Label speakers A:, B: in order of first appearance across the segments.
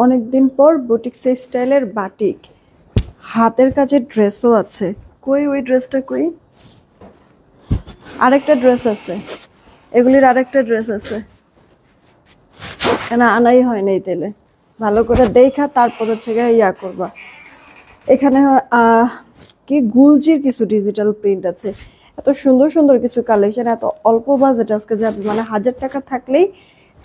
A: অনেকদিন পর বুটিক স্টাইলের বাটিক হাতের কাজের ড্রেসও আছে। কই ওই ড্রেসটা কই? আরেকটা ড্রেস আছে, এগুলির আরেকটা ড্রেস আছে, কেন আনাই হয় নাই তেলে? ভালো করে দেখা তারপর হচ্ছে গিয়ে ইয়া করবা। এখানে কি গুলজির কিছু ডিজিটাল প্রিন্ট আছে, এত সুন্দর সুন্দর কিছু কালেকশন, এত অল্প বাজেট আজকে যাবে, মানে 1000 টাকা থাকলেই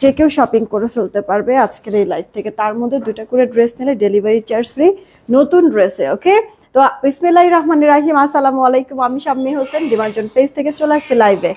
A: যে কেউ শপিং করে ফেলতে পারবে আজকের এই লাইফ থেকে। তার মধ্যে 2টা করে ড্রেস নিলে ডেলিভারি চার্জ ফ্রি নতুন ড্রেসে। ওকে, তো বিসমিল্লাহির রহমানির রহিম, আসসালামু আলাইকুম। আমি শাম্মী হোসেন ডিমার্জন পেজ থেকে চলে আসছি লাইভে।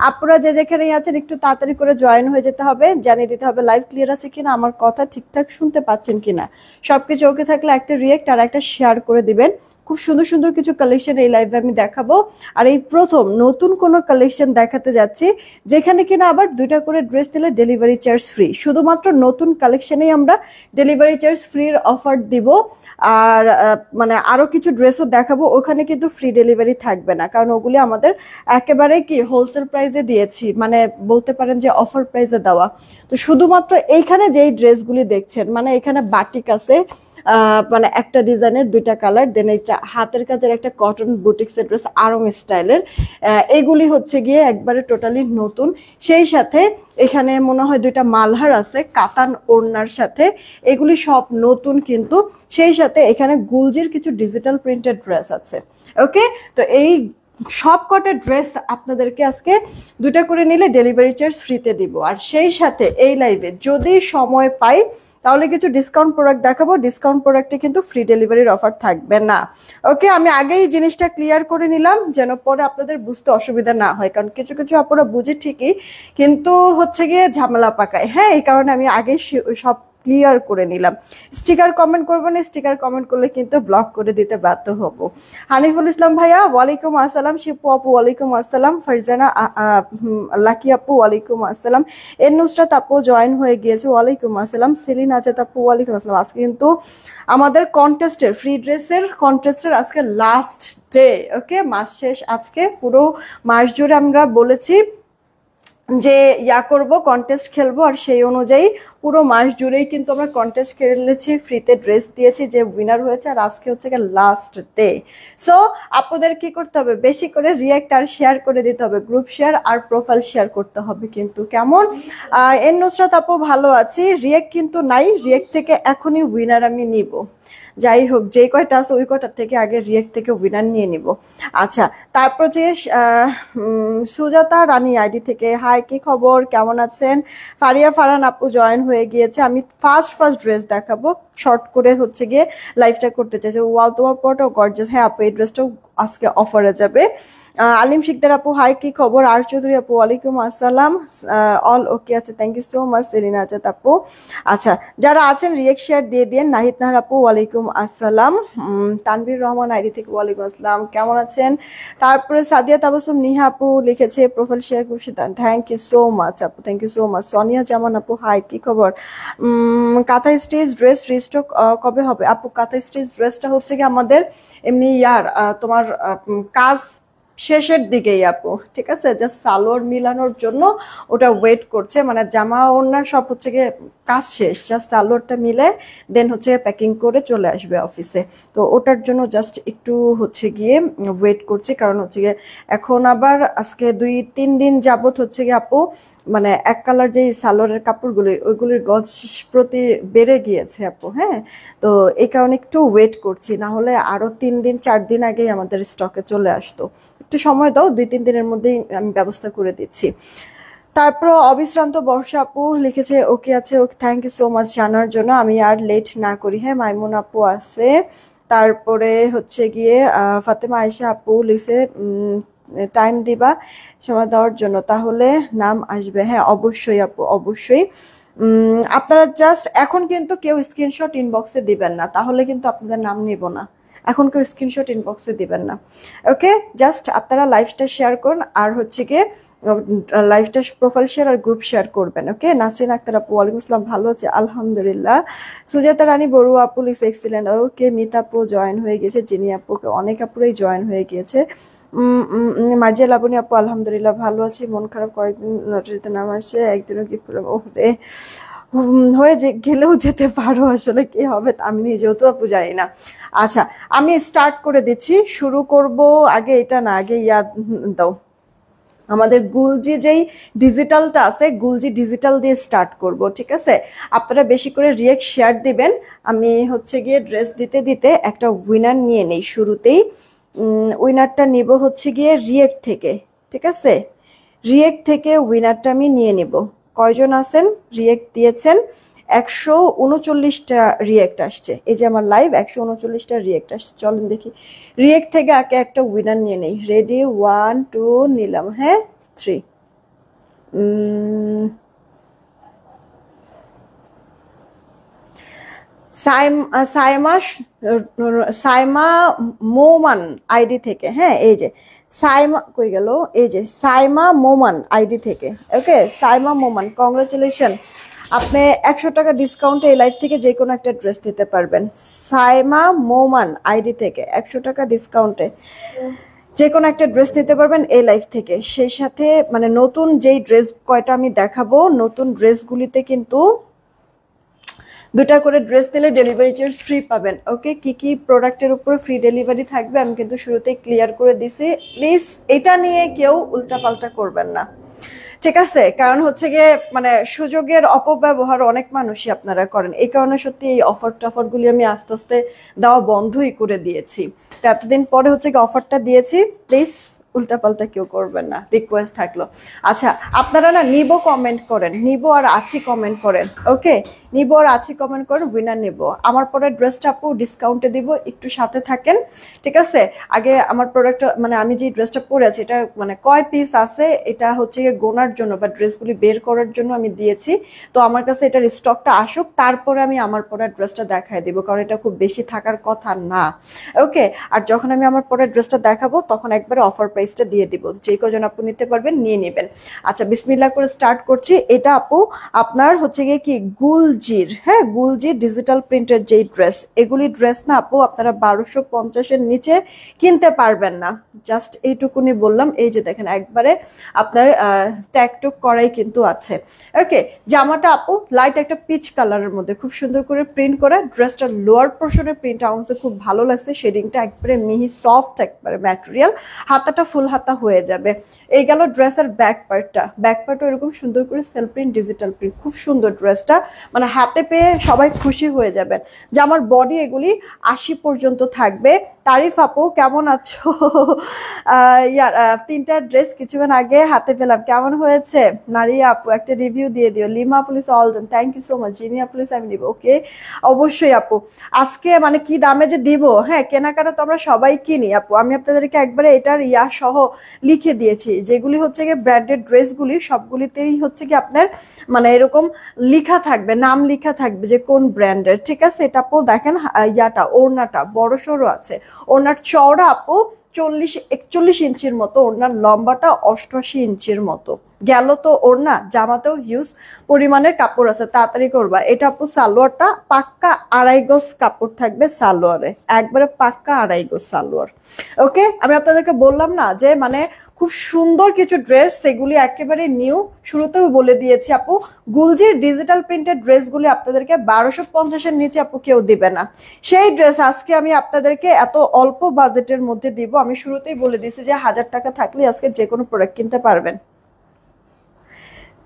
A: আপনারা যে যেখানেই আছেন একটু তাড়াতাড়ি করে জয়েন হয়ে যেতে হবে, জানিয়ে দিতে হবে লাইভ ক্লিয়ার আছে কিনা, আমার কথা ঠিকঠাক শুনতে পাচ্ছেন কিনা। সবকিছু ওকে থাকলে একটা রিয়েক্ট আর একটা শেয়ার করে দিবেন। খুব সুন্দর সুন্দর কিছু কালেকশন এই লাইভে আমি দেখাবো, আর এই প্রথম নতুন কোনো কালেকশন দেখাতে যাচ্ছি যেখানে কিনা আবার 2টা করে ড্রেস দিলে ডেলিভারি চার্জ ফ্রি। শুধুমাত্র নতুন কালেকশনেই আমরা ডেলিভারি চার্জ ফ্রির অফার দিব। আর মানে আরও কিছু ড্রেসও দেখাবো, ওখানে কিন্তু ফ্রি ডেলিভারি থাকবে না, কারণ ওগুলি আমাদের একেবারে কি হোলসেল প্রাইসে দিয়েছি, মানে বলতে পারেন যে অফার প্রাইসে দেওয়া। তো শুধুমাত্র এইখানে যেই ড্রেসগুলি দেখছেন, মানে এখানে বাটিক আছে, মানে একটা ডিজাইনের 2টা কালার, দেন এইটা হাতের কাজের একটা কটন বুটিক্সের ড্রেস আরং স্টাইলের, এগুলি হচ্ছে গিয়ে একবারে টোটালি নতুন। সেই সাথে এখানে মনে হয় 2টা মালহার আছে কাতান ওড়নার সাথে, এগুলি সব নতুন কিন্তু। সেই সাথে এখানে গুলজির কিছু ডিজিটাল প্রিন্টেড ড্রেস আছে। ওকে, তো এই সব কটা ড্রেস আপনাদেরকে আজকে 2টা করে নিলে ডেলিভারি চার্জ ফ্রিতে দিব। আর সেই সাথে এই লাইভে যদি সময় পাই তাহলে কিছু ডিসকাউন্ট প্রোডাক্ট দেখাবো, ডিসকাউন্ট প্রোডাক্টে কিন্তু ফ্রি ডেলিভারির অফার থাকবে না। ওকে, আমি আগেই জিনিসটা ক্লিয়ার করে নিলাম যেন পরে আপনাদের বুঝতে অসুবিধা না হয়, কারণ কিছু কিছু আপনারা বুঝে ঠিকই কিন্তু হচ্ছে গিয়ে ঝামেলা পাকায়। হ্যাঁ, এই কারণে আমি আগেই সব ক্লিয়ার করে নিলাম। স্টিকার কমেন্ট করবেন, স্টিকার কমেন্ট করলে কিন্তু ব্লক করে দিতে বাধ্য হব। হানিফুল ইসলাম ভাইয়া ওয়ালাইকুম আসসালাম, শিপু আপু ওয়ালাইকুম আসসালাম, ফারজানা লাকি আপু ওয়ালাইকুম আসসালাম, এর নুসরাত আপু জয়েন হয়ে গিয়েছে ওয়ালাইকুম আসসালাম, সেলিন আজাদ আপু ওয়ালাইকুম আসসালাম। আজকে কিন্তু আমাদের কন্টেস্টের ফ্রি ড্রেসের কন্টেস্টের আজকে লাস্ট ডে। ওকে, মাস শেষ আজকে, পুরো মাস জুড়ে আমরা বলেছি যে ইয়া করব, কন্টেস্ট খেলবো, আর সেই অনুযায়ী পুরো মাস জুড়েই কিন্তু আমরা কন্টেস্ট খেলেছি, ফ্রিতে ড্রেস দিয়েছি, যে উইনার হয়েছে। আর আজকে হচ্ছে লাস্ট ডে। সো আপনাদের কি করতে হবে, বেশি করে রিয়াক্ট আর শেয়ার করে দিতে হবে, গ্রুপ শেয়ার আর প্রোফাইল শেয়ার করতে হবে কিন্তু। কেমন? এর নুসরাত আপু ভালো আছি, রিয়াক্ট কিন্তু নাই, রিয়াক্ট থেকে এখনই উইনার আমি নিব। যাই হোক, যে কয়টা আছে ওই কয়টার থেকে আগে রিয়েক্ট থেকে উইনার নিয়ে নিব। আচ্ছা, তারপর যে সুজাতা রানী আইডি থেকে, হাই কি খবর, কেমন আছেন? ফারিয়া ফারহান আপু জয়েন হয়ে গিয়েছে। আমি ফার্স্ট ড্রেস দেখাবো, শর্ট করে হচ্ছে গিয়ে লাইভটা করতে চাইছি। ওয়াও, তোমার পরটাও গর্জিয়াস। হ্যাঁ আপু, এই ড্রেসটাও আজকে অফারে যাবে। আলিম শিকদার আপু হাই কি খবর, আর চৌধুরী আপু ওয়ালাইকুম আসসালাম, অল ওকে আছে, thank you so much Selina Azad আপু। আচ্ছা, যারা আছেন রিয়েক্ট শেয়ার দিয়ে দিন। নাহিদ নাহার আপু ওয়ালাইকুম আসসালাম, তানভীর রহমান আইডি থেকে ওয়ালাইকুম আসসালাম, কেমন আছেন? তারপরে সাদিয়া তাবাসুম নিহা আপু লিখেছে প্রোফাইল শেয়ার করছি, থ্যাংক ইউ সো মাচ আপু, thank you so much. Sonia Zaman আপু হাই কি খবর, কাঁথা স্টিচ ড্রেস রিস্টক কবে হবে আপু? কাঁথা স্টিচ ড্রেসটা হচ্ছে কি আমাদের এমনি তোমার কাজ শেষের দিকেই আপু, ঠিক আছে, জাস্ট সালোয়ার মিলানোর জন্য ওটা ওয়েট করছে, মানে জামা ওড়না সব হচ্ছে গিয়ে কাজ শেষ, জাস্ট সালোয়ারটা মিলে দেন হচ্ছে প্যাকিং করে চলে আসবে অফিসে। তো ওটার জন্য জাস্ট একটু হচ্ছে গিয়ে ওয়েট করছি, কারণ হচ্ছে গিয়ে এখন আবার আজকে 2-3 দিন যাবত হচ্ছে গিয়ে আপু, মানে এক কালার যেই সালোয়ারের কাপড়গুলি ওইগুলির গজ প্রতি বেড়ে গিয়েছে আপু। হ্যাঁ, তো এই কারণে একটু ওয়েট করছি, না হলে আরও 3-4 দিন আগেই আমাদের স্টকে চলে আসতো। একটু সময় দাও, 2-3 দিনের মধ্যেই আমি ব্যবস্থা করে দিচ্ছি। তারপর অবিশ্রান্ত বর্ষা আপু লিখেছে ওকে আছে, ওকে, থ্যাংক ইউ সো মাচ জানার জন্য। আমি আর লেট না করি। হ্যাঁ, মাইমুন আপু আছে, তারপরে হচ্ছে গিয়ে ফাতেমা আয়েশা আপু লিখছে টাইম দিবা সময় দেওয়ার জন্য, তাহলে নাম আসবে। হ্যাঁ অবশ্যই আপু, অবশ্যই। আপনারা জাস্ট এখন কিন্তু কেউ স্ক্রিনশট ইনবক্সে দিবেন না, তাহলে কিন্তু আপনাদের নাম নিব না। এখন কেউ স্ক্রিনশট ইনবক্সে দিবেন না। ওকে, জাস্ট আপনারা লাইভটা শেয়ার করুন, আর হচ্ছে গিয়ে লাইভটা প্রোফাইল শেয়ার আর গ্রুপ শেয়ার করবেন। ওকে, নাসরিন আক্তার আপু ওয়ালাইকুম আসসালাম, ভালো আছে আলহামদুলিল্লাহ। সুজাতা রানী বড়ুয়া আপু লিখছে এক্সিলেন্ট। ওকে, মিতা আপু জয়েন হয়ে গেছে, জিনি আপুকে, অনেক আপুরাই জয়েন হয়ে গিয়েছে। মার্জিয়া লাবণী আপু আলহামদুলিল্লাহ ভালো আছি, মন খারাপ, কয়েকদিন লটারিতে নাম আসছে, একদিনও গিফট করলাম। ওরে হয়ে গেলেও যেতে পারো, আসলে কি হবে আমি নিজেও তো আপু জানি না। আচ্ছা আমি স্টার্ট করে দিচ্ছি, শুরু করব আগে এটা না, আগে ইয়াদ দাও আমাদের গুলজি যেই ডিজিটালটা আছে, গুলজি ডিজিটাল দিয়ে স্টার্ট করব, ঠিক আছে? আপনারা বেশি করে রিয়েক্ট শেয়ার দিবেন। আমি হচ্ছে গিয়ে ড্রেস দিতে দিতে একটা উইনার নিয়ে নেই শুরুতেই। উইনারটা নিব হচ্ছে গিয়ে রিয়েক্ট থেকে, ঠিক আছে? রিয়েক্ট থেকে উইনারটা আমি নিয়ে নেব। কয়জন আছেন রিয়েক্ট দিয়েছেন? 139টা রিয়েক্ট আসছে। এই যে আমার লাইভ 139টা রিয়েক্ট আসছে। চলেন দেখি রিয়েক্ট থেকে আগে একটা উইনার নিয়ে নেই। রেডি, 1 2 নিলাম, হ্যাঁ 3। সাইমা সাইমা মোমান আইডি থেকে, হ্যাঁ এই যে সাইমা কই গেল, এই যে সাইমা মোমান আইডি থেকে। ওকে সাইমা মোমান, কংগ্রাচুলেশন, আপনি 100 টাকা ডিসকাউন্টে এই লাইফ থেকে যে কোনো একটা ড্রেস নিতে পারবেন। সাইমা মোমান আইডি থেকে 100 টাকা ডিসকাউন্টে যে কোনো একটা ড্রেস নিতে পারবেন এই লাইফ থেকে। সেই সাথে মানে নতুন যেই ড্রেস কয়টা আমি দেখাবো, নতুন ড্রেসগুলিতে কিন্তু 2টা করে ড্রেস নিলে ডেলিভারি চার্জ ফ্রি পাবেন। ওকে কি কি প্রোডাক্টের উপর ফ্রি ডেলিভারি থাকবে আমি কিন্তু শুরুতেই ক্লিয়ার করে দিছি। প্লিজ এটা নিয়ে কেউ উল্টাপাল্টা করবেন না, ঠিক আছে? কারণ হচ্ছে গিয়ে মানে সুযোগের অপব্যবহার অনেক মানুষই আপনারা করেন, এই কারণে সত্যি এই টাফারগুলি আমি আস্তে আস্তে দেওয়া বন্ধই করে দিয়েছি। তো এতদিন পরে হচ্ছে গিয়ে অফারটা দিয়েছি, প্লিজ উল্টাপাল্টা কেউ করবেন না, রিকোয়েস্ট থাকলো। আচ্ছা আপনারা না নিবো কমেন্ট করেন, নিবো আর আছি কমেন্ট করেন। ওকে নিবো আর আছি কমেন্ট করেন, উইনার নিবো। আমার পরে ড্রেসটা আপু ডিসকাউন্টে দিব, একটু সাথে থাকেন, ঠিক আছে? আগে আমার প্রোডাক্ট মানে আমি যে ড্রেসটা পরে আছি এটা মানে কয় পিস আছে এটা হচ্ছে গোনার জন্য বা ড্রেসগুলি বের করার জন্য আমি দিয়েছি। তো আমার কাছে এটার স্টকটা আসুক, তারপরে আমি আমার পরে ড্রেসটা দেখাই দিব, কারণ এটা খুব বেশি থাকার কথা না। ওকে আর যখন আমি আমার পরে ড্রেসটা দেখাবো তখন একবারে অফার প্রাইসটা দিয়ে দিব, যে কজন আপু নিতে পারবেন নিয়ে নেবেন। আচ্ছা বিসমিল্লাহ করে স্টার্ট করছি। এটা আপু আপনার হচ্ছে গিয়ে কি গুলজির, হ্যাঁ গুলজির ডিজিটাল প্রিন্টের যেই ড্রেস, এগুলি ড্রেস না আপু আপনারা 1250-এর নিচে কিনতে পারবেন না, জাস্ট এইটুকুনি বললাম। এই যে দেখেন একবারে আপনার ট্যাগটুক করাই কিন্তু আছে। ওকে জামাটা আপু লাইট একটা পিচ কালারের মধ্যে খুব সুন্দর করে প্রিন্ট করা, ড্রেসটা লোয়ার পোর্শনের প্রিন্ট আমার কাছে খুব ভালো লাগছে, শেডিংটা একবারে মিহি সফট একবারে ম্যাটেরিয়াল, হাতাটা ফুল হাতা হয়ে যাবে। এই গেল ড্রেসের ব্যাক পার্টটা, ব্যাক পার্টও এরকম সুন্দর করে সেলফ প্রিন্ট ডিজিটাল প্রিন্ট, খুব সুন্দর ড্রেসটা, মানে হাতে পেয়ে সবাই খুশি হয়ে যাবেন। জামার বডি এগুলি 80 পর্যন্ত থাকবে। তারিফ আপু কেমন আছো? ইয়ার 3টা ড্রেস কিছুক্ষণ আগে হাতে পেলাম, কেমন হয়েছে? নারিয়া আপু একটা রিভিউ দিয়ে দিও। Lima polish all done, thank you so much. Zinia polish আমি নিব, ওকে অবশ্যই আপু। আজকে মানে কি দামে যে দিব, হ্যাঁ কেনাকাটা তো আমরা সবাই কিনি আপু, আমি আপনাদেরকে একবারে এটার ইয়া সহ লিখে দিয়েছি, যেগুলি হচ্ছে গিয়ে ব্র্যান্ডেড ড্রেসগুলি সবগুলিতেই হচ্ছে কি আপনার মানে এরকম লিখা থাকবে, নাম লিখা থাকবে যে কোন ব্র্যান্ডের, ঠিক আছে? এটা আপু দেখেন ইয়াটা ওড়নাটা বড় সড়ো আছে, ওড়নার চওড়া আপু 40-41 ইঞ্চির মতো, ওড়নার লম্বাটা 88 ইঞ্চির মতো। গেল তো ওড়না, জামাতেও হিউজ পরিমাণের কাপড় আছে, তাড়াতাড়ি করবা। এটা আপু সালোয়ারটা পাক্কা 2.5 গজ কাপড় থাকবে সালোয়ারে, একবারে পাক্কা 2.5 গজ সালোয়ার। ওকে আমি আপনাদেরকে বললাম না যে মানে খুব সুন্দর কিছু ড্রেস, সেগুলি একেবারে নিউ, শুরুতেও বলে দিয়েছি আপু গুলজির ডিজিটাল প্রিন্টেড ড্রেসগুলি আপনাদেরকে 1250-এর নিচে আপু কেউ দিবে না। সেই ড্রেস আজকে আমি আপনাদেরকে এত অল্প বাজেটের মধ্যে দিব। আমি শুরুতেই বলে দিয়েছি যে 1000 টাকা থাকলে আজকে যে কোনো প্রোডাক্ট কিনতে পারবেন।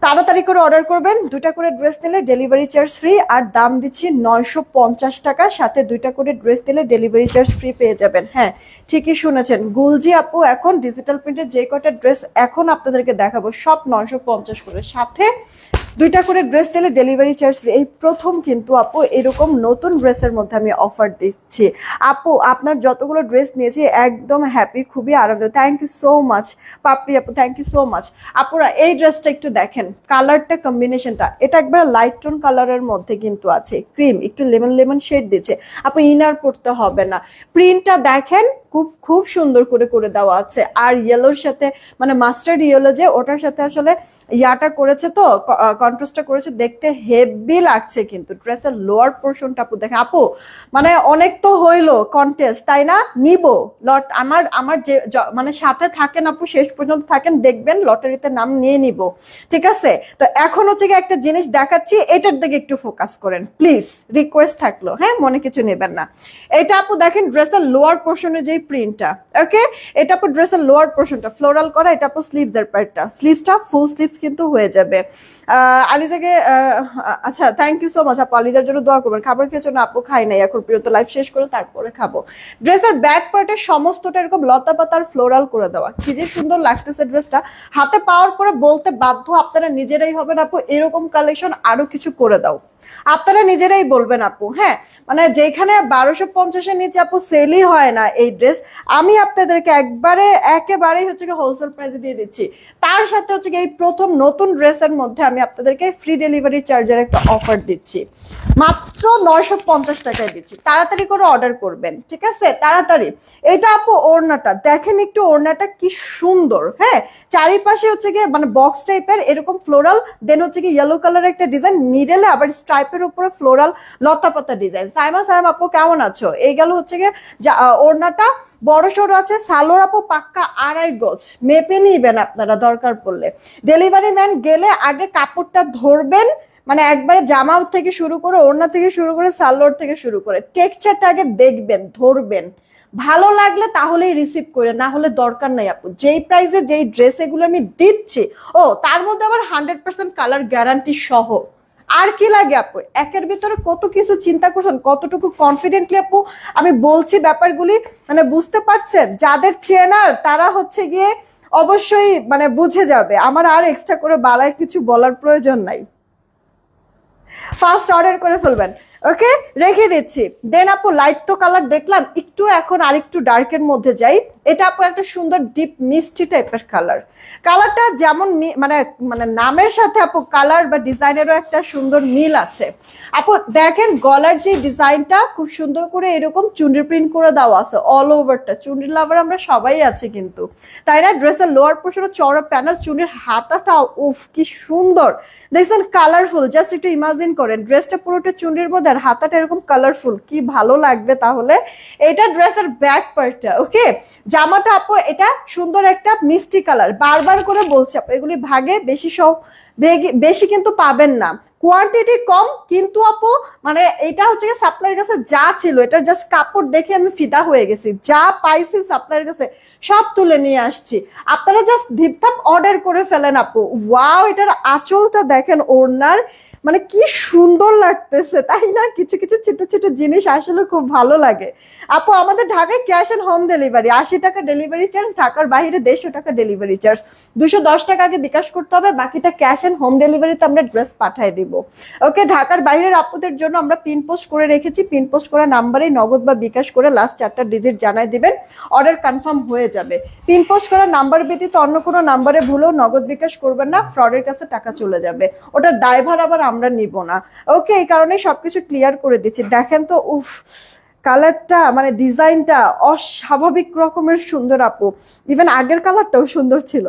A: তাড়াতাড়ি করে অর্ডার করবেন, 2টা করে ড্রেস নিলে ডেলিভারি চার্জ ফ্রি, আর দাম দিচ্ছি 950 টাকা, সাথে 2টা করে ড্রেস নিলে ডেলিভারি চার্জ ফ্রি পেয়ে যাবেন। হ্যাঁ ঠিকই শুনেছেন, গুলজি আপু এখন ডিজিটাল প্রিন্টের যে কয়টা ড্রেস এখন আপনাদেরকে দেখাবো সব 950 করে, সাথে 2টা করে ড্রেস নিলে ডেলিভারি চার্জ ফ্রি। এই প্রথম কিন্তু আপু এরকম নতুন ড্রেসের মধ্যে আমি অফার দিচ্ছি। আপু আপনার যতগুলো ড্রেস নিয়েছি একদম হ্যাপি, খুবই আনন্দ, থ্যাংক ইউ সো মাচ পাপড়ি আপু, থ্যাংক ইউ সো মাচ। আপুরা এই ড্রেসটা একটু দেখেন, কালারটা কম্বিনেশনটা, এটা একবার লাইট টোন কালারের মধ্যে কিন্তু আছে, ক্রিম একটু লেমন লেমন শেড দিচ্ছে আপু, ইনার পড়তে হবে না। প্রিন্টটা দেখেন খুব খুব সুন্দর করে করে দেওয়া আছে। আর ইয়েলোর সাথে মানে মাস্টার্ড ইয়েলো যে ওটার সাথে আসলে ইয়াটা করেছে, তো কন্ট্রাস্টটা করেছে, দেখতে হেভি লাগছে। কিন্তু ড্রেসের লোয়ার পোর্শনটা আপু দেখেন আপু, মানে অনেক তো হইলো কন্টেস্ট তাই না, নিব লট আমার আমার যে মানে সাথে থাকেন আপু, শেষ পর্যন্ত থাকেন, দেখবেন লটারিতে নাম নিয়ে নিব, ঠিক আছে? তো এখন হচ্ছে কি একটা জিনিস দেখাচ্ছি, এটার দিকে একটু ফোকাস করেন প্লিজ, রিকোয়েস্ট থাকলো, হ্যাঁ মনে কিছু নেবেন না। এটা আপু দেখেন ড্রেসের লোয়ার পোর্শনের যে প্রিন্টটা, ওকে এটা আপু ড্রেসের লোয়ার পোর্শনটা ফ্লোরাল করা, এটা আপু স্লিভস এর পার্টটা, স্লিভসটা ফুল স্লিভস কিন্তু হয়ে যাবে। আলিজাকে আচ্ছা থ্যাংক ইউ সো মাচ আপু, আলিজার জন্য দোয়া করবেন। খাবার খেয়েছো না আপু? খাই নাই, এখন প্রিয় তো লাইফ শেষ করে তারপরে খাবো। ড্রেসের ব্যাক পার্টে সমস্তটা এরকম লতা পাতার ফ্লোরাল করে দেওয়া, কি যে সুন্দর লাগতেছে ড্রেসটা। হাতে পাওয়ার পরে বলতে বাধ্য আপনারা নিজেরাই হবেন আপু, এরকম কালেকশন আরো কিছু করে দাও, আপনারা নিজেরাই বলবেন আপু। হ্যাঁ মানে যেখানে 1250-এর নিচে আপু সেলই হয় না এই ড্রেস, আমি আপনাদেরকে একেবারেই হচ্ছে কি হোলসেল প্রাইসে দিয়ে দিচ্ছি। তার সাথে হচ্ছে কি এই প্রথম নতুন ড্রেসের মধ্যে আমি আপনাদেরকে ফ্রি ডেলিভারি চার্জের একটা অফার দিচ্ছি, মাত্র 950 টাকায় দিচ্ছি। তাড়াতাড়ি করে অর্ডার করবেন, ঠিক আছে তাড়াতাড়ি। এটা আপু ওড়নাটা দেখেন একটু, ওড়নাটা কি সুন্দর। হ্যাঁ চারিপাশে হচ্ছে গিয়ে মানে বক্স টাইপের এরকম ফ্লোরাল, দেন হচ্ছে কি ইয়েলো কালার একটা ডিজাইন, মিডলে আবার স্ট্রাইপের উপরে ফ্লোরাল লতা পাতা ডিজাইন। সাইমা আপু কেমন আছো? এই গেল হচ্ছে গিয়ে ওড়নাটা বড় সড়ো আছে, সালোর আপু পাক্কা 2.5 গজ, মেপে নিবেন আপনারা দরকার পড়লে। ডেলিভারি ম্যান গেলে আগে কাপড়টা ধরবেন, মানে একবারে জামা থেকে শুরু করে ওড়না থেকে শুরু করে সালোয়ার থেকে শুরু করে টেক্সচারটা আগে দেখবেন, ধরবেন, ভালো লাগলে তাহলেই রিসিভ করে, না হলে দরকার নাই আপু। যেই প্রাইসে যেই ড্রেস এগুলো আমি দিচ্ছি, ও তার মধ্যে আবার 100% কালার গ্যারান্টি সহ, আর কি লাগে আপু? একের ভিতরে কত কিছু চিন্তা করছেন, কতটুকু কনফিডেন্টলি আপু আমি বলছি ব্যাপারগুলি, মানে বুঝতে পারছেন? যাদের চেনার তারা হচ্ছে গিয়ে অবশ্যই মানে বুঝে যাবে, আমার আর এক্সট্রা করে বালায় কিছু বলার প্রয়োজন নাই। ফার্স্ট অর্ডার করে ফেলবেন, ওকে রেখে দিচ্ছি। দেন আপু লাইট তো কালার দেখলাম, একটু এখন আরেকটু ডার্কের মধ্যে যাই। এটা আপু একটা সুন্দর ডিপ মিষ্টি টাইপের কালার, কালারটা যেমন মানে মানে নামের সাথে আপু কালার বা ডিজাইনেরও একটা সুন্দর মিল আছে। আপু দেখেন গলার যে ডিজাইনটা খুব সুন্দর করে এরকম চুনরি প্রিন্ট করে দেওয়া আছে অল ওভারটা, চুনরি লাভার আমরা সবাই আছি কিন্তু, তাই না? ড্রেসের লোয়ার পোর্শনে চড়া প্যানেল, চুনরির হাতাটা উফ কি সুন্দর দেখছেন, কালারফুল। জাস্ট একটু ইমাজিন করেন ড্রেসটা পুরোটা চুনরির মধ্যে আর হাতাটা এরকম কালারফুল, কি ভালো লাগবে তাহলে। এটা ড্রেসের ব্যাক পার্টটা, ওকে জামাটা আপু এটা সুন্দর একটা মিষ্টি কালার, বারবার করে বলছি আপু এগুলি ভাগে বেশি কিন্তু পাবেন না, কোয়ান্টিটি কম কিন্তু আপু মানে এটা হচ্ছে সাপ্লাইয়ের কাছে যা ছিল, এটা জাস্ট কাপড় দেখে আমি ফিদা হয়ে গেছি, যা পাইছি সাপ্লাইয়ের কাছে সব তুলে নিয়ে আসছি। আপনারা জাস্ট ধিপধাপ অর্ডার করে ফেলেন আপু। ওয়াও এটার আঁচলটা দেখেন, ওড়নার মানে কি সুন্দর লাগতেছে তাই না? কিছু কিছু ছোট ছোট জিনিস আসলে খুব ভালো লাগে আপু। আমাদের ঢাকায় ক্যাশ অন হোম ডেলিভারি, 80 টাকা ডেলিভারি চার্জ, ঢাকার বাইরে 150 টাকা ডেলিভারি চার্জ, 210 টাকা আগে বিকাশ করতে হবে, বাকিটা ক্যাশ অন হোম ডেলিভারিতে আমরা ড্রেস পাঠিয়ে দিব। ওকে ঢাকার বাইরের আপুদের জন্য আমরা পিন পোস্ট করে রেখেছি, পিন পোস্ট করা নাম্বারে নগদ বা বিকাশ করে লাস্ট 4টা ডিজিট জানাই দিবেন, অর্ডার কনফার্ম হয়ে যাবে। পিন পোস্ট করা নাম্বার ব্যতীত অন্য কোনো নাম্বারে ভুলেও নগদ বিকাশ করবেন না, ফ্রডের কাছে টাকা চলে যাবে, ওটা দায়ভার আবার আমরা নিব না। ওকে এই কারণে সবকিছু ক্লিয়ার করে দিচ্ছি। দেখেন তো উফ কালারটা মানে ডিজাইনটা অস্বাভাবিক রকমের সুন্দর আপু, ইভেন আগের কালারটাও সুন্দর ছিল।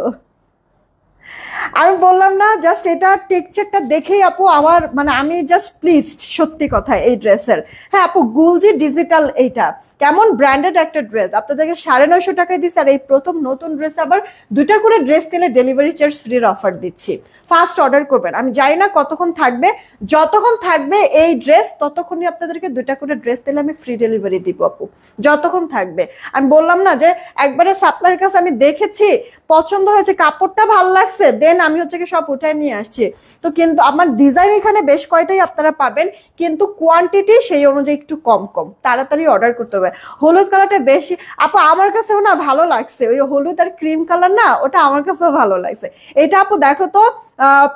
A: আমি বললাম না জাস্ট এটা টেক্সচারটা দেখেই আপু আমার মানে আমি জাস্ট প্লিজড সত্যি কথা এই ড্রেসের। হ্যাঁ আপু গুলজি ডিজিটাল, এইটা কেমন ব্র্যান্ডেড একটা ড্রেস, আপনাদেরকে 950 টাকায় দিচ্ছে, আর এই প্রথম নতুন ড্রেস আবার 2টা করে ড্রেস নিলে ডেলিভারি চার্জ ফ্রির অফার দিচ্ছি। ফার্স্ট অর্ডার করবেন, আমি জানি না কতক্ষণ থাকবে, যতক্ষণ থাকবে এই ড্রেস ততক্ষণই আপনাদেরকে 2টা করে ড্রেস দিলে আমি ফ্রি ডেলিভারি দিব আপু, যতক্ষণ থাকবে। আমি বললাম না যে একবারে সাপ্লাইয়ের কাছে আমি দেখেছি, পছন্দ হয়েছে, কাপড়টা ভালো লাগছে, দেন আমি হচ্ছে কি সব উঠায় নিয়ে আসছি। তো কিন্তু আমার ডিজাইন এখানে বেশ কয়টাই আপনারা পাবেন, কিন্তু কোয়ান্টিটি সেই অনুযায়ী একটু কম কম, তাড়াতাড়ি অর্ডার করতে হবে। হলুদ কালারটা বেশি আপু আমার কাছেও না ভালো লাগছে, ওই হলুদ আর ক্রিম কালার না, ওটা আমার কাছেও ভালো লাগছে। এটা আপু দেখো তো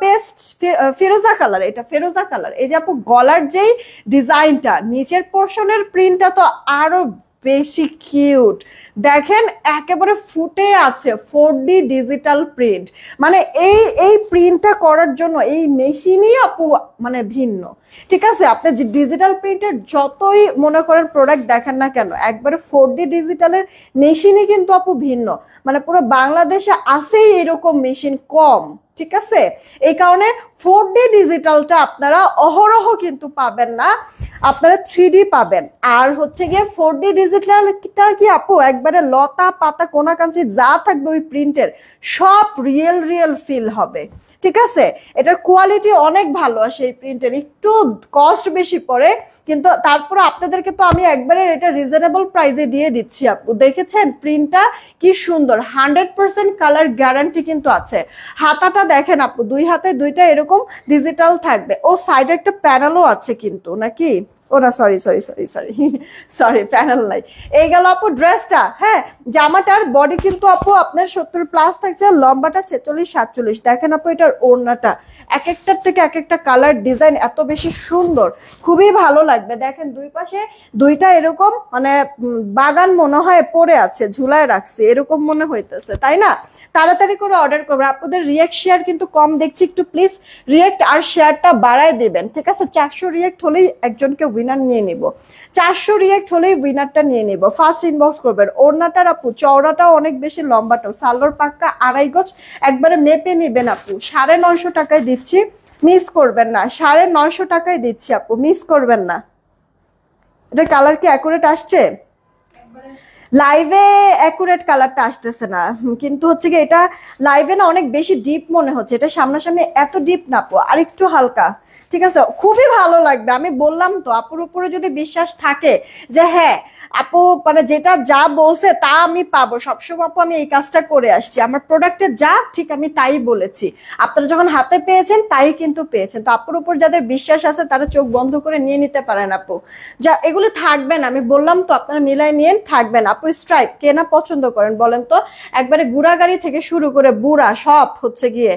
A: পেস্ট ফিরোজা কালার, এটা ফিরোজা কালার। এই যে আপু গলার যেই ডিজাইনটা, নিচের পোর্শনের প্রিন্টটা তো আরো বেশি কিউট। দেখেন একেবারে ফুটে আছে 4D ডিজিটাল প্রিন্ট। মানে এই প্রিন্টটা করার জন্য এই মেশিনই আপু মানে ভিন্ন, ঠিক আছে? আপনি যে ডিজিটাল প্রিন্টের যতই মনে করেন প্রোডাক্ট দেখেন না কেন, একবারে 4D ডিজিটালের মেশিনই কিন্তু আপু ভিন্ন। মানে পুরো বাংলাদেশে আছেই এরকম মেশিন কম, ঠিক আছে? এই কারণে 4D ডিজিটালটা আপনারা অহরহ কিন্তু পাবেন না, আপনারা 3D পাবেন। আর হচ্ছে গিয়ে 4D ডিজিটালটা কি আপু একবারে লতা পাতা কোনাকাঞ্চি যা থাকবে ওই প্রিন্টের সব রিয়েল ফিল হবে, ঠিক আছে? এটার কোয়ালিটি অনেক ভালো আসে, এই প্রিন্টের একটু কস্ট বেশি পড়ে, কিন্তু তারপরে আপনাদেরকে তো আমি একবারে এটা রিজনেবল প্রাইসে দিয়ে দিচ্ছি আপু। দেখেছেন প্রিন্টটা কি সুন্দর, 100% কালার গ্যারান্টি কিন্তু আছে। হাতাটা দেখেন আপু, দুই হাতে দুইটা এরকম ডিজিটাল থাকবে। ও সাইডে একটা প্যানেলও আছে কিন্তু, নাকি? ও না, সরি প্যানেল নাই। এই গেল আপু ড্রেসটা। হ্যাঁ, জামাটার বডি কিন্তু আপু আপনার 70+ থাকছে, লম্বাটা 46-47। দেখেন আপু এটার ওড়নাটা এক একটার থেকে এক একটা কালার ডিজাইন এত বেশি সুন্দর, খুবই ভালো লাগবে। দেখেন দুই পাশে দুইটা এরকম মানে বাগান মনে হয় পড়ে আছে, ঝুলায় রাখছে এরকম মনে হইতেছে, তাই না? তাড়াতাড়ি করে অর্ডার করবে। আপনাদের রিয়েক্ট শেয়ার কিন্তু কম দেখছি, একটু প্লিজ রিয়েক্ট আর শেয়ারটা বাড়ায় দেবেন, ঠিক আছে? 400 রিয়েক্ট হলেই একজনকে উইনার নিয়ে নিব, 400 রিয়েক্ট হলেই উইনারটা নিয়ে নিব। ফার্স্ট ইনবক্স করবেন। ওড়নাটার আপু চওড়াটাও অনেক বেশি, লম্বাটাও, সালোয়ার পাক্কা 2.5 গজ, একবারে মেপে নিবেন আপু। 950 টাকায় দিচ্ছি, মিস করবেন না। 950 টাকায় দিচ্ছি আপু, মিস করবেন না। এটা কালার কি অ্যাকুরেট আসছে? লাইভে অ্যাকুরেট কালারটা আসতেছে না, কিন্তু হচ্ছে কি এটা লাইভে না অনেক বেশি ডিপ মনে হচ্ছে, এটা সামনাসামনি এত ডিপ না আপু, আর একটু হালকা, ঠিক আছে? খুবই ভালো লাগবে। আমি বললাম তো, আপুর উপরে যদি বিশ্বাস থাকে যে হ্যাঁ আপু মানে যেটা যা বলছে তা আমি পাবো, সবসময় আপু আমি এই কাজটা করে আসছি, আমার প্রোডাক্টের যা ঠিক আমি তাই বলেছি। আপনারা যখন হাতে পেয়েছেন তাই কিন্তু পেয়েছেন। তো আপুর উপর যাদের বিশ্বাস আছে তারা চোখ বন্ধ করে নিয়ে নিতে পারেন আপু। যা এগুলো থাকবেন, আমি বললাম তো আপনারা মিলাই নিয়ে থাকবেন আপু। স্ট্রাইপ কে না পছন্দ করেন বলেন তো? একবারে গুড়া গাড়ি থেকে শুরু করে বুড়া সব হচ্ছে গিয়ে